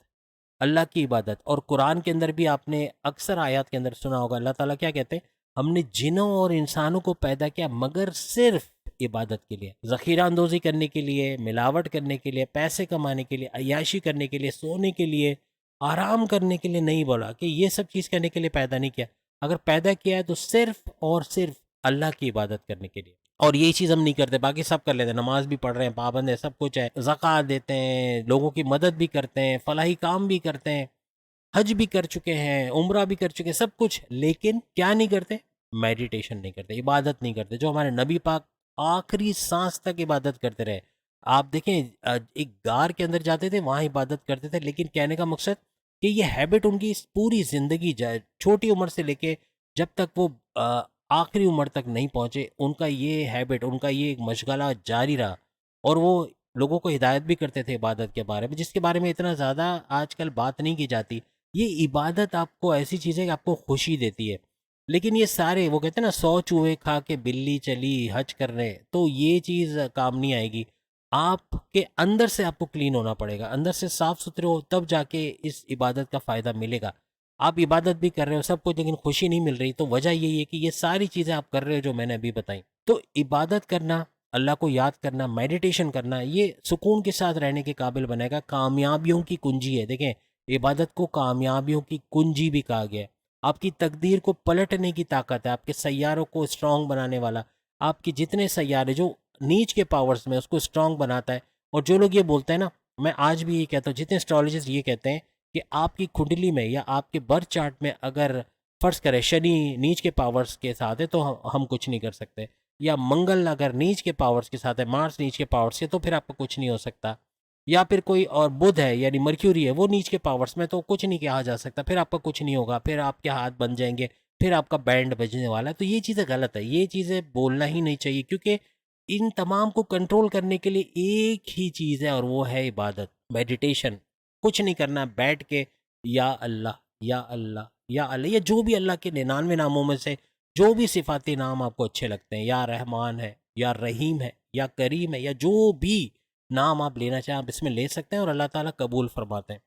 [SPEAKER 1] अल्लाह की इबादत। और कुरान के अंदर भी आपने अक्सर आयत के अंदर सुना होगा, अल्लाह ताला क्या कहते हैं? हमने जिन्नों और इंसानों को पैदा किया मगर सिर्फ इबादत के लिए, ज़ख़ीरा अंदोज़ी करने के लिए, मिलावट करने के लिए, पैसे कमाने के लिए, अय्याशी करने के लिए, सोने के लिए, आराम करने के लिए नहीं बोला, कि ये सब चीज़ करने के लिए पैदा नहीं किया। अगर पैदा किया है तो सिर्फ और सिर्फ अल्लाह की इबादत करने के लिए। और यही चीज़ हम नहीं करते, बाकी सब कर लेते हैं, नमाज भी पढ़ रहे हैं, पाबंद है, सब कुछ है, ज़कात देते हैं, लोगों की मदद भी करते हैं, फलाही काम भी करते हैं, हज भी कर चुके हैं, उम्रा भी कर चुके हैं, सब कुछ, लेकिन क्या नहीं करते? मेडिटेशन नहीं करते, इबादत नहीं करते, जो हमारे नबी पाक आखिरी सांस तक इबादत करते रहे। आप देखें, एक गार के अंदर जाते थे, वहाँ इबादत करते थे, लेकिन कहने का मकसद कि ये हैबिट उनकी इस पूरी ज़िंदगी, छोटी उम्र से लेके जब तक वो आखिरी उम्र तक नहीं पहुँचे, उनका ये हैबिट, उनका ये एक मशगला जारी रहा। और वो लोगों को हिदायत भी करते थे इबादत के बारे में, जिसके बारे में इतना ज़्यादा आजकल बात नहीं की जाती। ये इबादत आपको ऐसी चीज़ है कि आपको खुशी देती है। लेकिन ये सारे, वो कहते हैं ना, 100 चूहे खा के बिल्ली चली हज करने, तो ये चीज़ काम नहीं आएगी। आपके अंदर से आपको क्लीन होना पड़ेगा, अंदर से साफ़ सुथरे हो, तब जाके इस इबादत का फ़ायदा मिलेगा। आप इबादत भी कर रहे हो सब कुछ, लेकिन खुशी नहीं मिल रही, तो वजह यही है कि ये सारी चीज़ें आप कर रहे हो जो मैंने अभी बताई। तो इबादत करना, अल्लाह को याद करना, मेडिटेशन करना, ये सुकून के साथ रहने के काबिल बनाएगा, कामयाबियों की कुंजी है। देखें, इबादत को कामयाबियों की कुंजी भी कहा गया है। आपकी तकदीर को पलटने की ताकत है, आपके सैयारों को स्ट्रांग बनाने वाला, आपके जितने सैयारे जो नीच के पावर्स में उसको स्ट्रांग बनाता है। और जो लोग ये बोलते हैं ना, मैं आज भी ये कहता हूँ, जितने एस्ट्रोलॉजिस्ट ये कहते हैं कि आपकी कुंडली में या आपके बर्थ चार्ट में अगर फर्ज करें शनि नीच के पावर्स के साथ है तो हम कुछ नहीं कर सकते, या मंगल अगर नीच के पावर्स के साथ है, मार्स नीच के पावर्स के, तो फिर आपका कुछ नहीं हो सकता। या फिर कोई और बुध है यानी मर्क्यूरी है वो नीच के पावर्स में, तो कुछ नहीं कहा जा सकता, फिर आपका कुछ नहीं होगा, फिर आपके हाथ बन जाएंगे, फिर आपका बैंड बजने वाला है। तो ये चीज़ें गलत है, ये चीज़ें बोलना ही नहीं चाहिए, क्योंकि इन तमाम को कंट्रोल करने के लिए एक ही चीज़ है और वो है इबादत, मेडिटेशन। कुछ नहीं करना, बैठ के या अल्लाह या अल्लाह या अल्लाह, या जो भी अल्लाह के 99 नामों में से जो भी सिफाती नाम आपको अच्छे लगते हैं, या रहमान है या रहीम है या करीम है, या जो भी नाम आप लेना चाहें आप इसमें ले सकते हैं और अल्लाह ताला कबूल फरमाते हैं।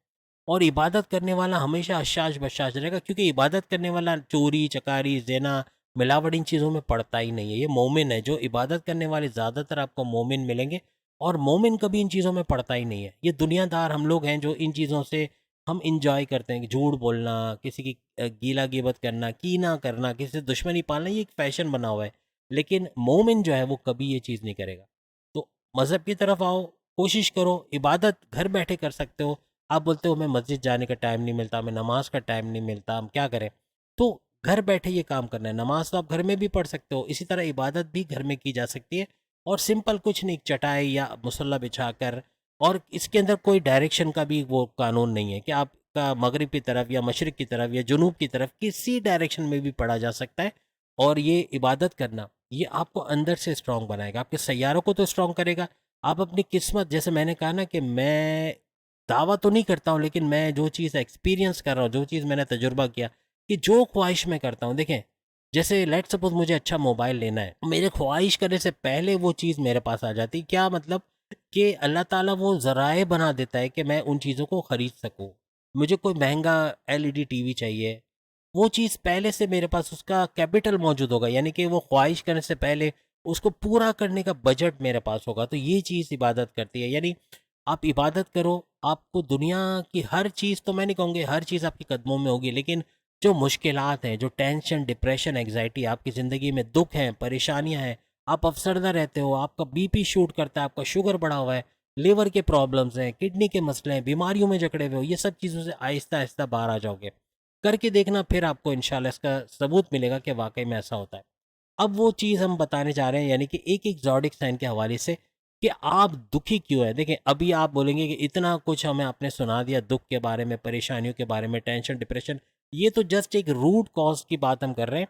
[SPEAKER 1] और इबादत करने वाला हमेशा अशाश बशाश रहेगा, क्योंकि इबादत करने वाला चोरी चकारी ज़िना मिलावट इन चीज़ों में पड़ता ही नहीं है। ये मोमिन है, जो इबादत करने वाले ज़्यादातर आपको मोमिन मिलेंगे, और मोमिन कभी इन चीज़ों में पड़ता ही नहीं है। ये दुनियादार हम लोग हैं जो इन चीज़ों से हम इंजॉय करते हैं, कि झूठ बोलना, किसी की गीला गिबत करना, कीना करना, किसी से दुश्मनी पालना, ये एक फ़ैशन बना हुआ है। लेकिन मोमिन जो है वो कभी ये चीज़ नहीं करेगा। तो मज़हब की तरफ आओ, कोशिश करो, इबादत घर बैठे कर सकते हो। आप बोलते हो मैं मस्जिद जाने का टाइम नहीं मिलता, मैं नमाज का टाइम नहीं मिलता, हम क्या करें? तो घर बैठे ये काम करना है। नमाज तो आप घर में भी पढ़ सकते हो, इसी तरह इबादत भी घर में की जा सकती है। और सिंपल कुछ नहीं, चटाई या मुसल्ला बिछाकर, और इसके अंदर कोई डायरेक्शन का भी वो कानून नहीं है कि आपका मगरिब की तरफ या मशरिक की तरफ या जुनूब की तरफ, किसी डायरेक्शन में भी पढ़ा जा सकता है। और ये इबादत करना ये आपको अंदर से स्ट्रांग बनाएगा, आपके सैयारों को तो स्ट्रांग करेगा। आप अपनी किस्मत, जैसे मैंने कहा ना कि मैं दावा तो नहीं करता हूँ, लेकिन मैं जो चीज़ एक्सपीरियंस कर रहा हूँ, जो चीज़ मैंने तजुर्बा किया, कि जो ख्वाहिश मैं करता हूँ, देखें जैसे लेट सपोज मुझे अच्छा मोबाइल लेना है, मेरे ख्वाहिश करने से पहले वो चीज़ मेरे पास आ जाती। क्या मतलब कि अल्लाह ताला वो ज़राए बना देता है कि मैं उन चीज़ों को ख़रीद सकूँ। मुझे कोई महंगा एलईडी टीवी चाहिए, वो चीज़ पहले से मेरे पास उसका कैपिटल मौजूद होगा, यानी कि वो ख्वाहिश करने से पहले उसको पूरा करने का बजट मेरे पास होगा। तो ये चीज़ इबादत करती है, यानी आप इबादत करो, आपको दुनिया की हर चीज़, तो मैं नहीं कहूँगी हर चीज़ आपके कदमों में होगी, लेकिन जो मुश्किलात हैं, जो टेंशन, डिप्रेशन, एंग्जाइटी आपकी ज़िंदगी में, दुख हैं, परेशानियाँ हैं, आप अफसरदा रहते हो, आपका बीपी शूट करता है, आपका शुगर बढ़ा हुआ है, लिवर के प्रॉब्लम्स हैं, किडनी के मसले हैं, बीमारियों में जकड़े हुए हो, ये सब चीज़ों से आहिस्ता आहिस्ता बाहर आ जाओगे। करके देखना, फिर आपको इंशाल्लाह इसका सबूत मिलेगा कि वाकई में ऐसा होता है। अब वो चीज़ हम बताने जा रहे हैं, यानी कि एक एक ज़ोडिक साइन के हवाले से, कि आप दुखी क्यों हैं। देखें, अभी आप बोलेंगे कि इतना कुछ हमें आपने सुना दिया दुख के बारे में, परेशानियों के बारे में, टेंशन, डिप्रेशन, ये तो जस्ट एक रूट कॉज की बात हम कर रहे हैं।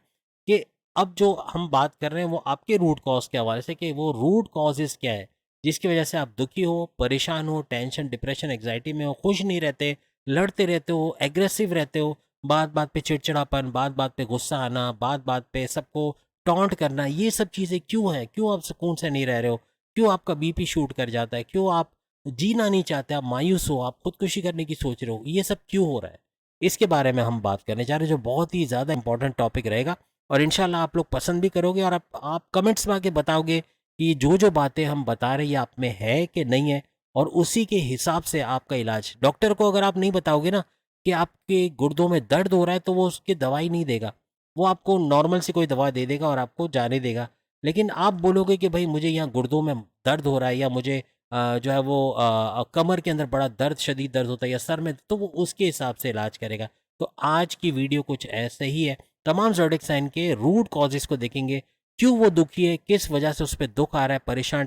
[SPEAKER 1] कि अब जो हम बात कर रहे हैं वो आपके रूट कॉज के हवाले से, कि वो रूट कॉजेज़ क्या है जिसकी वजह से आप दुखी हो, परेशान हो, टेंशन, डिप्रेशन, एंग्जाइटी में हो, खुश नहीं रहते, लड़ते रहते हो, एग्रेसिव रहते हो, बात बात पे चिड़चिड़ापन, बात बात पे गुस्सा आना, बात बात पे सबको टॉन्ट करना, ये सब चीज़ें क्यों हैं? क्यों आप सुकून से नहीं रह रहे हो? क्यों आपका बीपी शूट कर जाता है? क्यों आप जीना नहीं चाहते, आप मायूस हो, आप खुदकुशी करने की सोच रहे हो? ये सब क्यों हो रहा है? इसके बारे में हम बात करने जा रहे हैं, जो बहुत ही ज़्यादा इंपॉर्टेंट टॉपिक रहेगा। और इंशाल्लाह आप लोग पसंद भी करोगे, और आप कमेंट्स में आके बताओगे कि जो बातें हम बता रहे हैं आप में है कि नहीं है, और उसी के हिसाब से आपका इलाज। डॉक्टर को अगर आप नहीं बताओगे ना कि आपके गुर्दों में दर्द हो रहा है, तो वो उसकी दवाई नहीं देगा, वो आपको नॉर्मल सी कोई दवा दे देगा और आपको जाने देगा। लेकिन आप बोलोगे कि भाई मुझे यहाँ गुर्दों में दर्द हो रहा है, या मुझे जो है वो कमर के अंदर बड़ा दर्द, शदीद दर्द होता है, या सर में, तो वो उसके हिसाब से इलाज करेगा। तो आज की वीडियो कुछ ऐसे ही है, तमाम ज़ोडिक साइन के रूट कॉजेज़ को देखेंगे, क्यों वो दुखी है, किस वजह से उस पे दुःख आ रहा है, परेशान,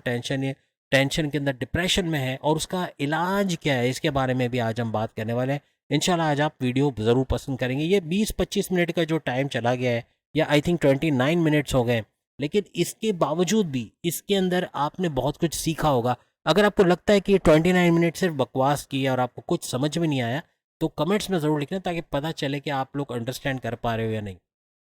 [SPEAKER 1] टेंशन के अंदर डिप्रेशन में है, और उसका इलाज क्या है, इसके बारे में भी आज हम बात करने वाले हैं। इंशाल्लाह आज आप वीडियो ज़रूर पसंद करेंगे। ये 20-25 मिनट का जो टाइम चला गया है, या आई थिंक 29 मिनट्स हो गए, लेकिन इसके बावजूद भी इसके अंदर आपने बहुत कुछ सीखा होगा। अगर आपको लगता है कि ये 29 मिनट सिर्फ बकवास की है और आपको कुछ समझ में नहीं आया, तो कमेंट्स में ज़रूर लिखना, ताकि पता चले कि आप लोग अंडरस्टैंड कर पा रहे हो या नहीं।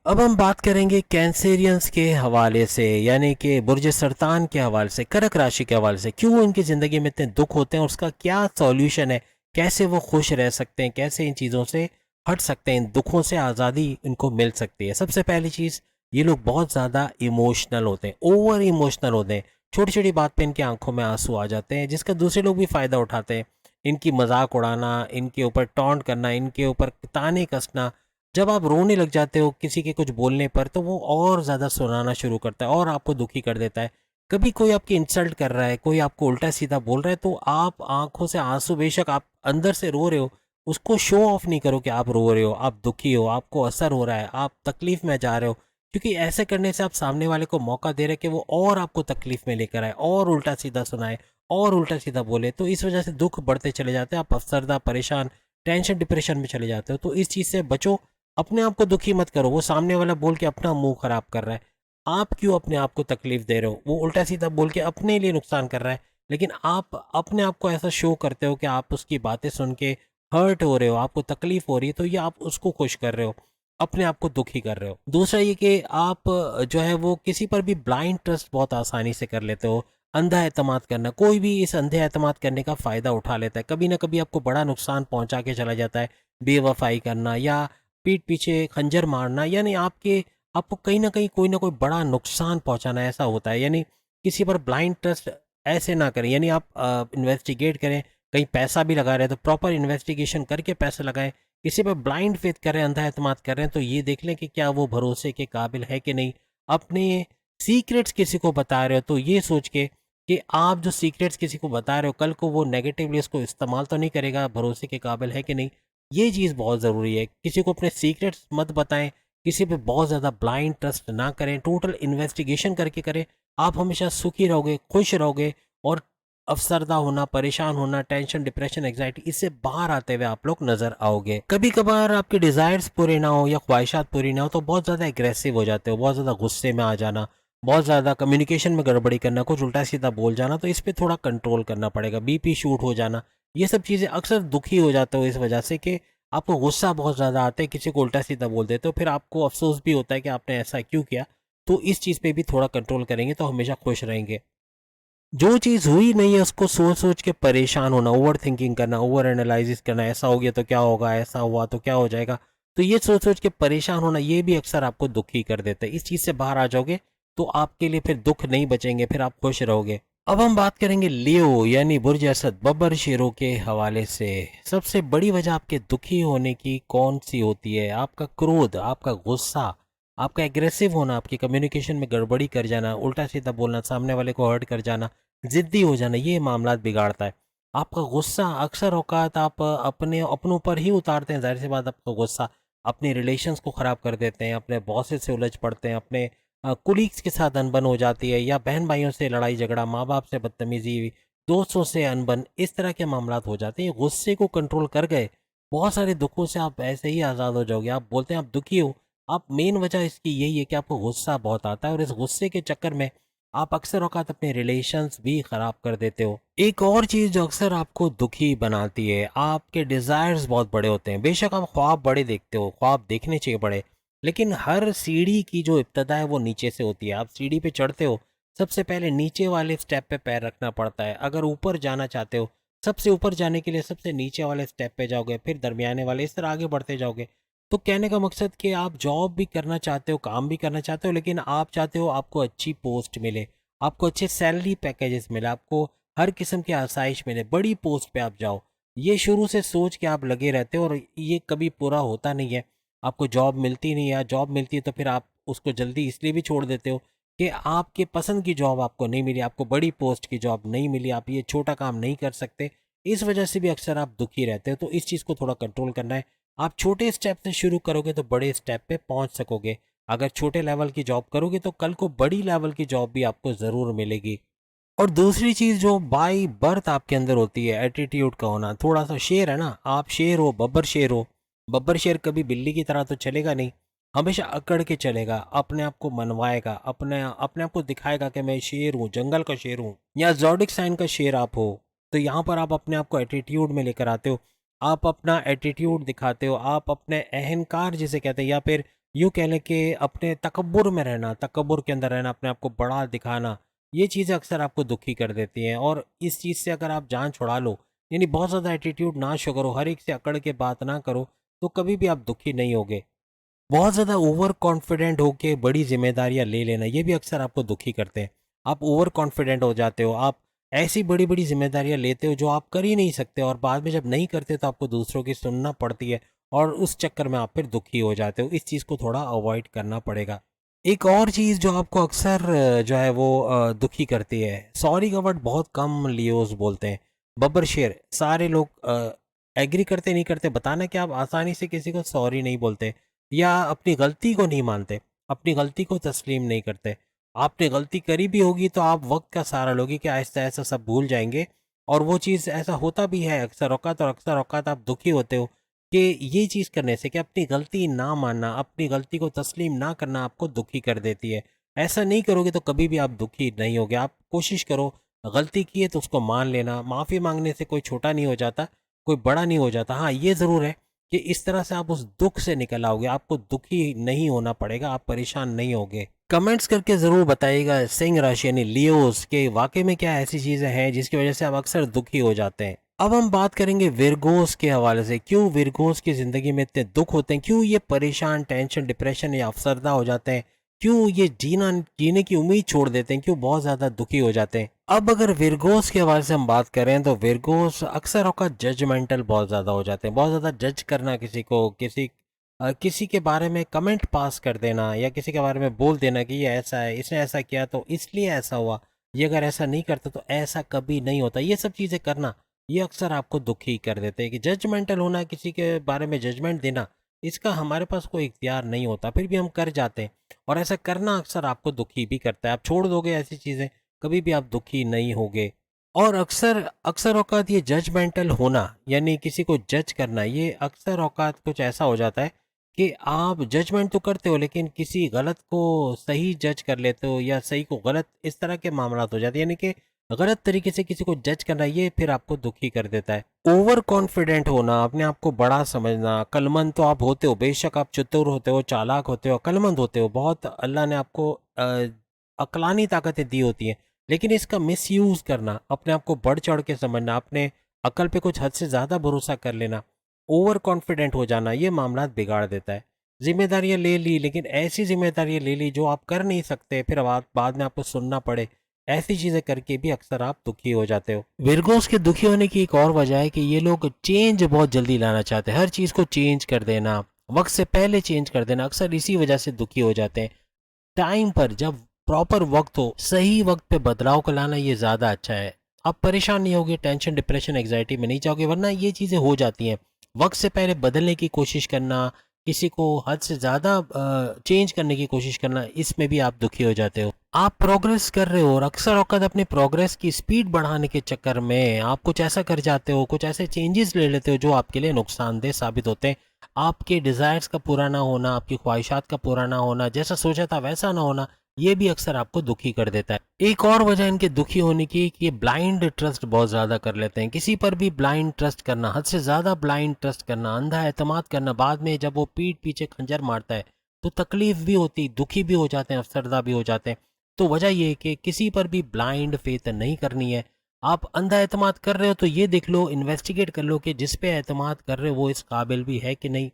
[SPEAKER 1] अब हम बात करेंगे कैंसेरियंस के हवाले से, यानी कि बुर्ज सरतान के हवाले से, कर्क राशि के हवाले से, क्यों इनकी ज़िंदगी में इतने दुख होते हैं और उसका क्या सॉल्यूशन है, कैसे वो खुश रह सकते हैं, कैसे इन चीज़ों से हट सकते हैं, इन दुखों से आज़ादी इनको मिल सकती है। सबसे पहली चीज़, ये लोग बहुत ज़्यादा इमोशनल होते हैं, ओवर इमोशनल होते हैं। छोटी छोटी बात पे इनकी आंखों में आंसू आ जाते हैं, जिसका दूसरे लोग भी फ़ायदा उठाते हैं। इनकी मजाक उड़ाना, इनके ऊपर टॉन्ट करना, इनके ऊपर ताने कसना। जब आप रोने लग जाते हो किसी के कुछ बोलने पर, तो वो और ज़्यादा सुनाना शुरू करता है और आपको दुखी कर देता है। कभी कोई आपकी इंसल्ट कर रहा है, कोई आपको उल्टा सीधा बोल रहा है, तो आप आंखों से आंसू, बेशक आप अंदर से रो रहे हो, उसको शो ऑफ नहीं करो कि आप रो रहे हो, आप दुखी हो, आपको असर हो रहा है, आप तकलीफ में जा रहे हो। क्योंकि ऐसे करने से आप सामने वाले को मौका दे रहे कि वो और आपको तकलीफ में लेकर आए, और उल्टा सीधा सुनाए, और उल्टा सीधा बोले। तो इस वजह से दुख बढ़ते चले जाते हैं, आप अफसरदा, परेशान, टेंशन, डिप्रेशन में चले जाते हो। तो इस चीज़ से बचो, अपने आप को दुखी मत करो। वो सामने वाला बोल के अपना मुंह खराब कर रहा है, आप क्यों अपने आप को तकलीफ दे रहे हो? वो उल्टा सीधा बोल के अपने लिए नुकसान कर रहा है, लेकिन आप अपने आप को ऐसा शो करते हो कि आप उसकी बातें सुन के हर्ट हो रहे हो, आपको तकलीफ हो रही है, तो ये आप उसको खुश कर रहे हो, अपने आप को दुखी कर रहे हो। दूसरा ये कि आप जो है वो किसी पर भी ब्लाइंड ट्रस्ट बहुत आसानी से कर लेते हो। अंधा एतमाद करना, कोई भी इस अंधे एतमाद करने का फ़ायदा उठा लेता है, कभी ना कभी आपको बड़ा नुकसान पहुंचा के चला जाता है। बेवफाई करना या पीठ पीछे खंजर मारना, यानी आपको कहीं ना कहीं कोई ना कोई बड़ा नुकसान पहुंचाना, ऐसा होता है। यानी किसी पर ब्लाइंड ट्रस्ट ऐसे ना करें। यानी आप इन्वेस्टिगेट करें, कहीं पैसा भी लगा रहे हैं तो प्रॉपर इन्वेस्टिगेशन करके पैसे लगाएं। किसी पर ब्लाइंड फेथ करें, अंधा एतमाद कर रहे हैं, तो ये देख लें कि क्या वो भरोसे के काबिल है कि नहीं। अपने सीक्रेट्स किसी को बता रहे हो तो ये सोच के कि आप जो सीक्रेट्स किसी को बता रहे हो, कल को वो नेगेटिवली उसको इस्तेमाल तो नहीं करेगा, भरोसे के काबिल है कि नहीं। ये चीज़ बहुत ज़रूरी है। किसी को अपने सीक्रेट्स मत बताएं, किसी पे बहुत ज़्यादा ब्लाइंड ट्रस्ट ना करें, टोटल इन्वेस्टिगेशन करके करें। आप हमेशा सुखी रहोगे, खुश रहोगे, और अफसरदा होना, परेशान होना, टेंशन, डिप्रेशन, एग्जाइटी, इससे बाहर आते हुए आप लोग नजर आओगे। कभी कभार आपके डिजायर्स पूरे ना हो या ख्वाहिशात पूरी ना हो तो बहुत ज़्यादा एग्रेसिव हो जाते हो, बहुत ज़्यादा गुस्से में आ जाना, बहुत ज़्यादा कम्युनिकेशन में गड़बड़ी करना, कुछ उल्टा सीधा बोल जाना, तो इस पर थोड़ा कंट्रोल करना पड़ेगा। बीपी शूट हो जाना, ये सब चीज़ें अक्सर दुखी हो जाते हो इस वजह से कि आपको गुस्सा बहुत ज़्यादा आता है, किसी को उल्टा सीधा बोल देते हो, फिर आपको अफसोस भी होता है कि आपने ऐसा क्यों किया। तो इस चीज़ पे भी थोड़ा कंट्रोल करेंगे तो हमेशा खुश रहेंगे। जो चीज़ हुई नहीं है उसको सोच सोच के परेशान होना, ओवर थिंकिंग करना, ओवर एनालिसिस करना, ऐसा हो गया तो क्या होगा, ऐसा हुआ तो क्या हो जाएगा, तो ये सोच सोच के परेशान होना, ये भी अक्सर आपको दुखी कर देता है। इस चीज़ से बाहर आ जाओगे तो आपके लिए फिर दुख नहीं बचेंगे, फिर आप खुश रहोगे। अब हम बात करेंगे लियो यानी बुर्ज असद, बब्बर शेरों के हवाले से। सबसे बड़ी वजह आपके दुखी होने की कौन सी होती है? आपका क्रोध, आपका गुस्सा, आपका एग्रेसिव होना, आपकी कम्युनिकेशन में गड़बड़ी कर जाना, उल्टा सीधा बोलना, सामने वाले को हर्ट कर जाना, ज़िद्दी हो जाना, ये मामला बिगाड़ता है। आपका गुस्सा अक्सर औकात आप अपनों पर ही उतारते हैं, ज़ाहिर सी बात। आपका गुस्सा अपने रिलेशंस को ख़राब कर देते हैं, अपने बॉसेस से उलझ पड़ते हैं, अपने कुलीग्स के साथ अनबन हो जाती है, या बहन भाइयों से लड़ाई झगड़ा, माँ बाप से बदतमीजी, दोस्तों से अनबन, इस तरह के मामला हो जाते हैं। गुस्से को कंट्रोल कर गए, बहुत सारे दुखों से आप ऐसे ही आज़ाद हो जाओगे। आप बोलते हैं आप दुखी हो, आप मेन वजह इसकी यही है कि आपको गुस्सा बहुत आता है, और इस गुस्से के चक्कर में आप अक्सर औकात अपने रिलेशंस भी ख़राब कर देते हो। एक और चीज़ जो अक्सर आपको दुखी बनाती है, आपके डिज़ायर्स बहुत बड़े होते हैं। बेशक आप ख्वाब बड़े देखते हो, ख्वाब देखने चाहिए बड़े, लेकिन हर सीढ़ी की जो इब्तदा है वो नीचे से होती है। आप सीढ़ी पे चढ़ते हो, सबसे पहले नीचे वाले स्टेप पे पैर रखना पड़ता है। अगर ऊपर जाना चाहते हो, सबसे ऊपर जाने के लिए सबसे नीचे वाले स्टेप पे जाओगे, फिर दरमियाने वाले, इस तरह आगे बढ़ते जाओगे। तो कहने का मकसद कि आप जॉब भी करना चाहते हो, काम भी करना चाहते हो, लेकिन आप चाहते हो आपको अच्छी पोस्ट मिले, आपको अच्छे सैलरी पैकेजेस मिले, आपको हर किस्म की आसाइश मिले, बड़ी पोस्ट पे आप जाओ। ये शुरू से सोच के आप लगे रहते हो, और ये कभी पूरा होता नहीं है। आपको जॉब मिलती नहीं, या जॉब मिलती है तो फिर आप उसको जल्दी इसलिए भी छोड़ देते हो कि आपके पसंद की जॉब आपको नहीं मिली, आपको बड़ी पोस्ट की जॉब नहीं मिली, आप ये छोटा काम नहीं कर सकते। इस वजह से भी अक्सर आप दुखी रहते हो। तो इस चीज़ को थोड़ा कंट्रोल करना है। आप छोटे स्टेप से शुरू करोगे तो बड़े स्टेप पे पहुंच सकोगे। अगर छोटे लेवल की जॉब करोगे तो कल को बड़ी लेवल की जॉब भी आपको ज़रूर मिलेगी। और दूसरी चीज़ जो बाई बर्थ आपके अंदर होती है, एटीट्यूड का होना। थोड़ा सा शेर है ना, आप शेर हो, बब्बर शेर हो। बब्बर शेर कभी बिल्ली की तरह तो चलेगा नहीं, हमेशा अकड़ के चलेगा, अपने आप को मनवाएगा, अपने अपने आप को दिखाएगा कि मैं शेर हूँ, जंगल का शेर हूँ। या ज़ोडिक साइन का शेर आप हो, तो यहाँ पर आप अपने आप को एटीट्यूड में लेकर आते हो, आप अपना एटीट्यूड दिखाते हो, आप अपने अहंकार जिसे कहते हैं, या फिर यूँ कह लें कि अपने तकब्बुर में रहना, तकब्बुर के अंदर रहना, अपने आप को बड़ा दिखाना, ये चीज़ें अक्सर आपको दुखी कर देती हैं। और इस चीज़ से अगर आप जान छुड़ा लो, यानी बहुत ज़्यादा एटीट्यूड ना शो करो, हर एक से अकड़ के बात ना करो, तो कभी भी आप दुखी नहीं होगे। बहुत ज़्यादा ओवर कॉन्फिडेंट होके बड़ी जिम्मेदारियां ले लेना, ये भी अक्सर आपको दुखी करते हैं। आप ओवर कॉन्फिडेंट हो जाते हो, आप ऐसी बड़ी बड़ी जिम्मेदारियां लेते हो जो आप कर ही नहीं सकते, और बाद में जब नहीं करते तो आपको दूसरों की सुनना पड़ती है, और उस चक्कर में आप फिर दुखी हो जाते हो। इस चीज़ को थोड़ा अवॉइड करना पड़ेगा। एक और चीज़ जो आपको अक्सर जो है वो दुखी करती है, सॉरी का वर्ड बहुत कम लियोज बोलते हैं। बब्बर शेर, सारे लोग एग्री करते नहीं करते, बताना कि आप आसानी से किसी को सॉरी नहीं बोलते, या अपनी गलती को नहीं मानते, अपनी गलती को तस्लीम नहीं करते। आपने गलती करी भी होगी तो आप वक्त का सहारा लोगे कि आहिस्ता आहिस्ता सब भूल जाएंगे, और वो चीज़ ऐसा होता भी है अक्सर औकात, और अक्सर औकात आप दुखी होते हो कि ये चीज़ करने से कि अपनी गलती ना मानना, अपनी गलती को तस्लीम ना करना आपको दुखी कर देती है। ऐसा नहीं करोगे तो कभी भी आप दुखी नहीं होगे। आप कोशिश करो, गलती की है तो उसको मान लेना, माफ़ी मांगने से कोई छोटा नहीं हो जाता, कोई बड़ा नहीं हो जाता। हाँ, ये ज़रूर है कि इस तरह से आप उस दुख से निकल आओगे, आपको दुखी नहीं होना पड़ेगा, आप परेशान नहीं होगे। कमेंट्स करके ज़रूर बताइएगा सिंह राशि यानी लियोस के वाकई में क्या ऐसी चीज़ें हैं जिसकी वजह से आप अक्सर दुखी हो जाते हैं। अब हम बात करेंगे विरगोस के हवाले से, क्यों विरगोस की ज़िंदगी में इतने दुख होते हैं, क्यों ये परेशान, टेंशन, डिप्रेशन या अफसरदा हो जाते हैं, क्यों ये जीने की उम्मीद छोड़ देते हैं, क्यों बहुत ज़्यादा दुखी हो जाते हैं। अब अगर विरगोस के हवाले से हम बात करें तो विरगोस अक्सर औकात जजमेंटल बहुत ज़्यादा हो जाते हैं, बहुत ज़्यादा जज करना किसी को, किसी के बारे में कमेंट पास कर देना, या किसी के बारे में बोल देना कि ये ऐसा है, इसने ऐसा किया तो इसलिए ऐसा हुआ, ये अगर ऐसा नहीं करता तो ऐसा कभी नहीं होता, ये सब चीज़ें करना ये अक्सर आपको दुखी कर देते हैं। कि जजमेंटल होना, किसी के बारे में जजमेंट देना, इसका हमारे पास कोई इख्तियार नहीं होता, फिर भी हम कर जाते हैं, और ऐसा करना अक्सर आपको दुखी भी करता है। आप छोड़ दोगे ऐसी चीज़ें, कभी भी आप दुखी नहीं होगे। और अक्सर अक्सर औकात ये जजमेंटल होना यानी किसी को जज करना, ये अक्सर औकात कुछ ऐसा हो जाता है कि आप जजमेंट तो करते हो लेकिन किसी गलत को सही जज कर लेते हो, या सही को गलत, इस तरह के मामला हो जाते हैं। यानी कि गलत तरीके से किसी को जज करना, ये फिर आपको दुखी कर देता है। ओवर कॉन्फिडेंट होना, अपने आप को बड़ा समझना, अक्लमंद तो आप होते हो, बेशक आप चतुर होते हो, चालाक होते हो, अक्लमंद होते हो, बहुत अल्लाह ने आपको अक्लानी ताकतें दी होती हैं, लेकिन इसका मिसयूज़ करना, अपने आप को बढ़ चढ़ के समझना, अपने अकल पे कुछ हद से ज़्यादा भरोसा कर लेना, ओवर कॉन्फिडेंट हो जाना, ये मामला बिगाड़ देता है। जिम्मेदारियां ले ली, लेकिन ऐसी जिम्मेदारियां ले ली जो आप कर नहीं सकते, फिर बाद में आपको सुनना पड़े, ऐसी चीज़ें करके भी अक्सर आप दुखी हो जाते हो। विरगोस के दुखी होने की एक और वजह है कि ये लोग चेंज बहुत जल्दी लाना चाहते हैं, हर चीज़ को चेंज कर देना, वक्त से पहले चेंज कर देना, अक्सर इसी वजह से दुखी हो जाते हैं। टाइम पर, जब प्रॉपर वक्त हो, सही वक्त पे बदलाव को लाना, ये ज़्यादा अच्छा है। आप परेशान नहीं होगे, टेंशन, डिप्रेशन, एग्जाइटी में नहीं जाओगे, वरना ये चीज़ें हो जाती हैं। वक्त से पहले बदलने की कोशिश करना, किसी को हद से ज़्यादा चेंज करने की कोशिश करना, इसमें भी आप दुखी हो जाते हो। आप प्रोग्रेस कर रहे हो और अक्सर औकत अपने प्रोग्रेस की स्पीड बढ़ाने के चक्कर में आप कुछ ऐसा कर जाते हो, कुछ ऐसे चेंजेस ले लेते हो जो आपके लिए नुकसानदेह साबित होते हैं। आपके डिज़ायर्स का पूरा ना होना, आपकी ख्वाहिशात का पूरा ना होना, जैसा सोचा था वैसा ना होना, ये भी अक्सर आपको दुखी कर देता है। एक और वजह इनके दुखी होने की कि ये ब्लाइंड ट्रस्ट बहुत ज़्यादा कर लेते हैं, किसी पर भी ब्लाइंड ट्रस्ट करना, हद से ज़्यादा ब्लाइंड ट्रस्ट करना, अंधा एतमाद करना, बाद में जब वो पीठ पीछे खंजर मारता है तो तकलीफ भी होती, दुखी भी हो जाते हैं, अफसरदा भी हो जाते हैं। तो वजह ये है कि किसी पर भी ब्लाइंड फेथ नहीं करनी है। आप अंधा एतमाद कर रहे हो तो ये देख लो, इन्वेस्टिगेट कर लो कि जिस पे एतमाद कर रहे हो वो इस काबिल भी है कि नहीं।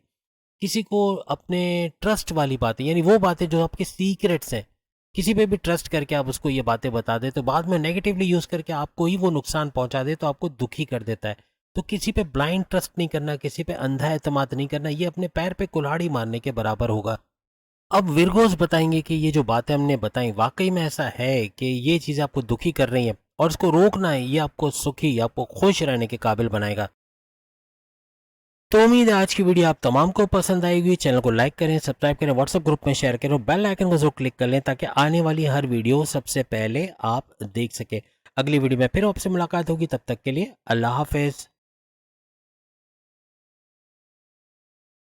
[SPEAKER 1] किसी को अपने ट्रस्ट वाली बातें, यानी वो बातें जो आपके सीक्रेट्स हैं, किसी पे भी ट्रस्ट करके आप उसको ये बातें बता दे तो बाद में नेगेटिवली यूज़ करके आपको ही वो नुकसान पहुंचा दे तो आपको दुखी कर देता है। तो किसी पे ब्लाइंड ट्रस्ट नहीं करना, किसी पे अंधा एतमाद नहीं करना, ये अपने पैर पे कुल्हाड़ी मारने के बराबर होगा। अब विरगोस बताएंगे कि ये जो बातें हमने बताई वाकई में ऐसा है कि ये चीज़ें आपको दुखी कर रही हैं, और इसको रोकना है, ये आपको सुखी, आपको खुश रहने के काबिल बनाएगा। तो उम्मीद है आज की वीडियो आप तमाम को पसंद आएगी। चैनल को लाइक करें, सब्सक्राइब करें, व्हाट्सएप ग्रुप में शेयर करें, बेल आइकन को जरूर क्लिक कर लें ताकि आने वाली हर वीडियो सबसे पहले आप देख सके। अगली वीडियो में फिर आपसे मुलाकात होगी, तब तक के लिए अल्लाह हाफिज़।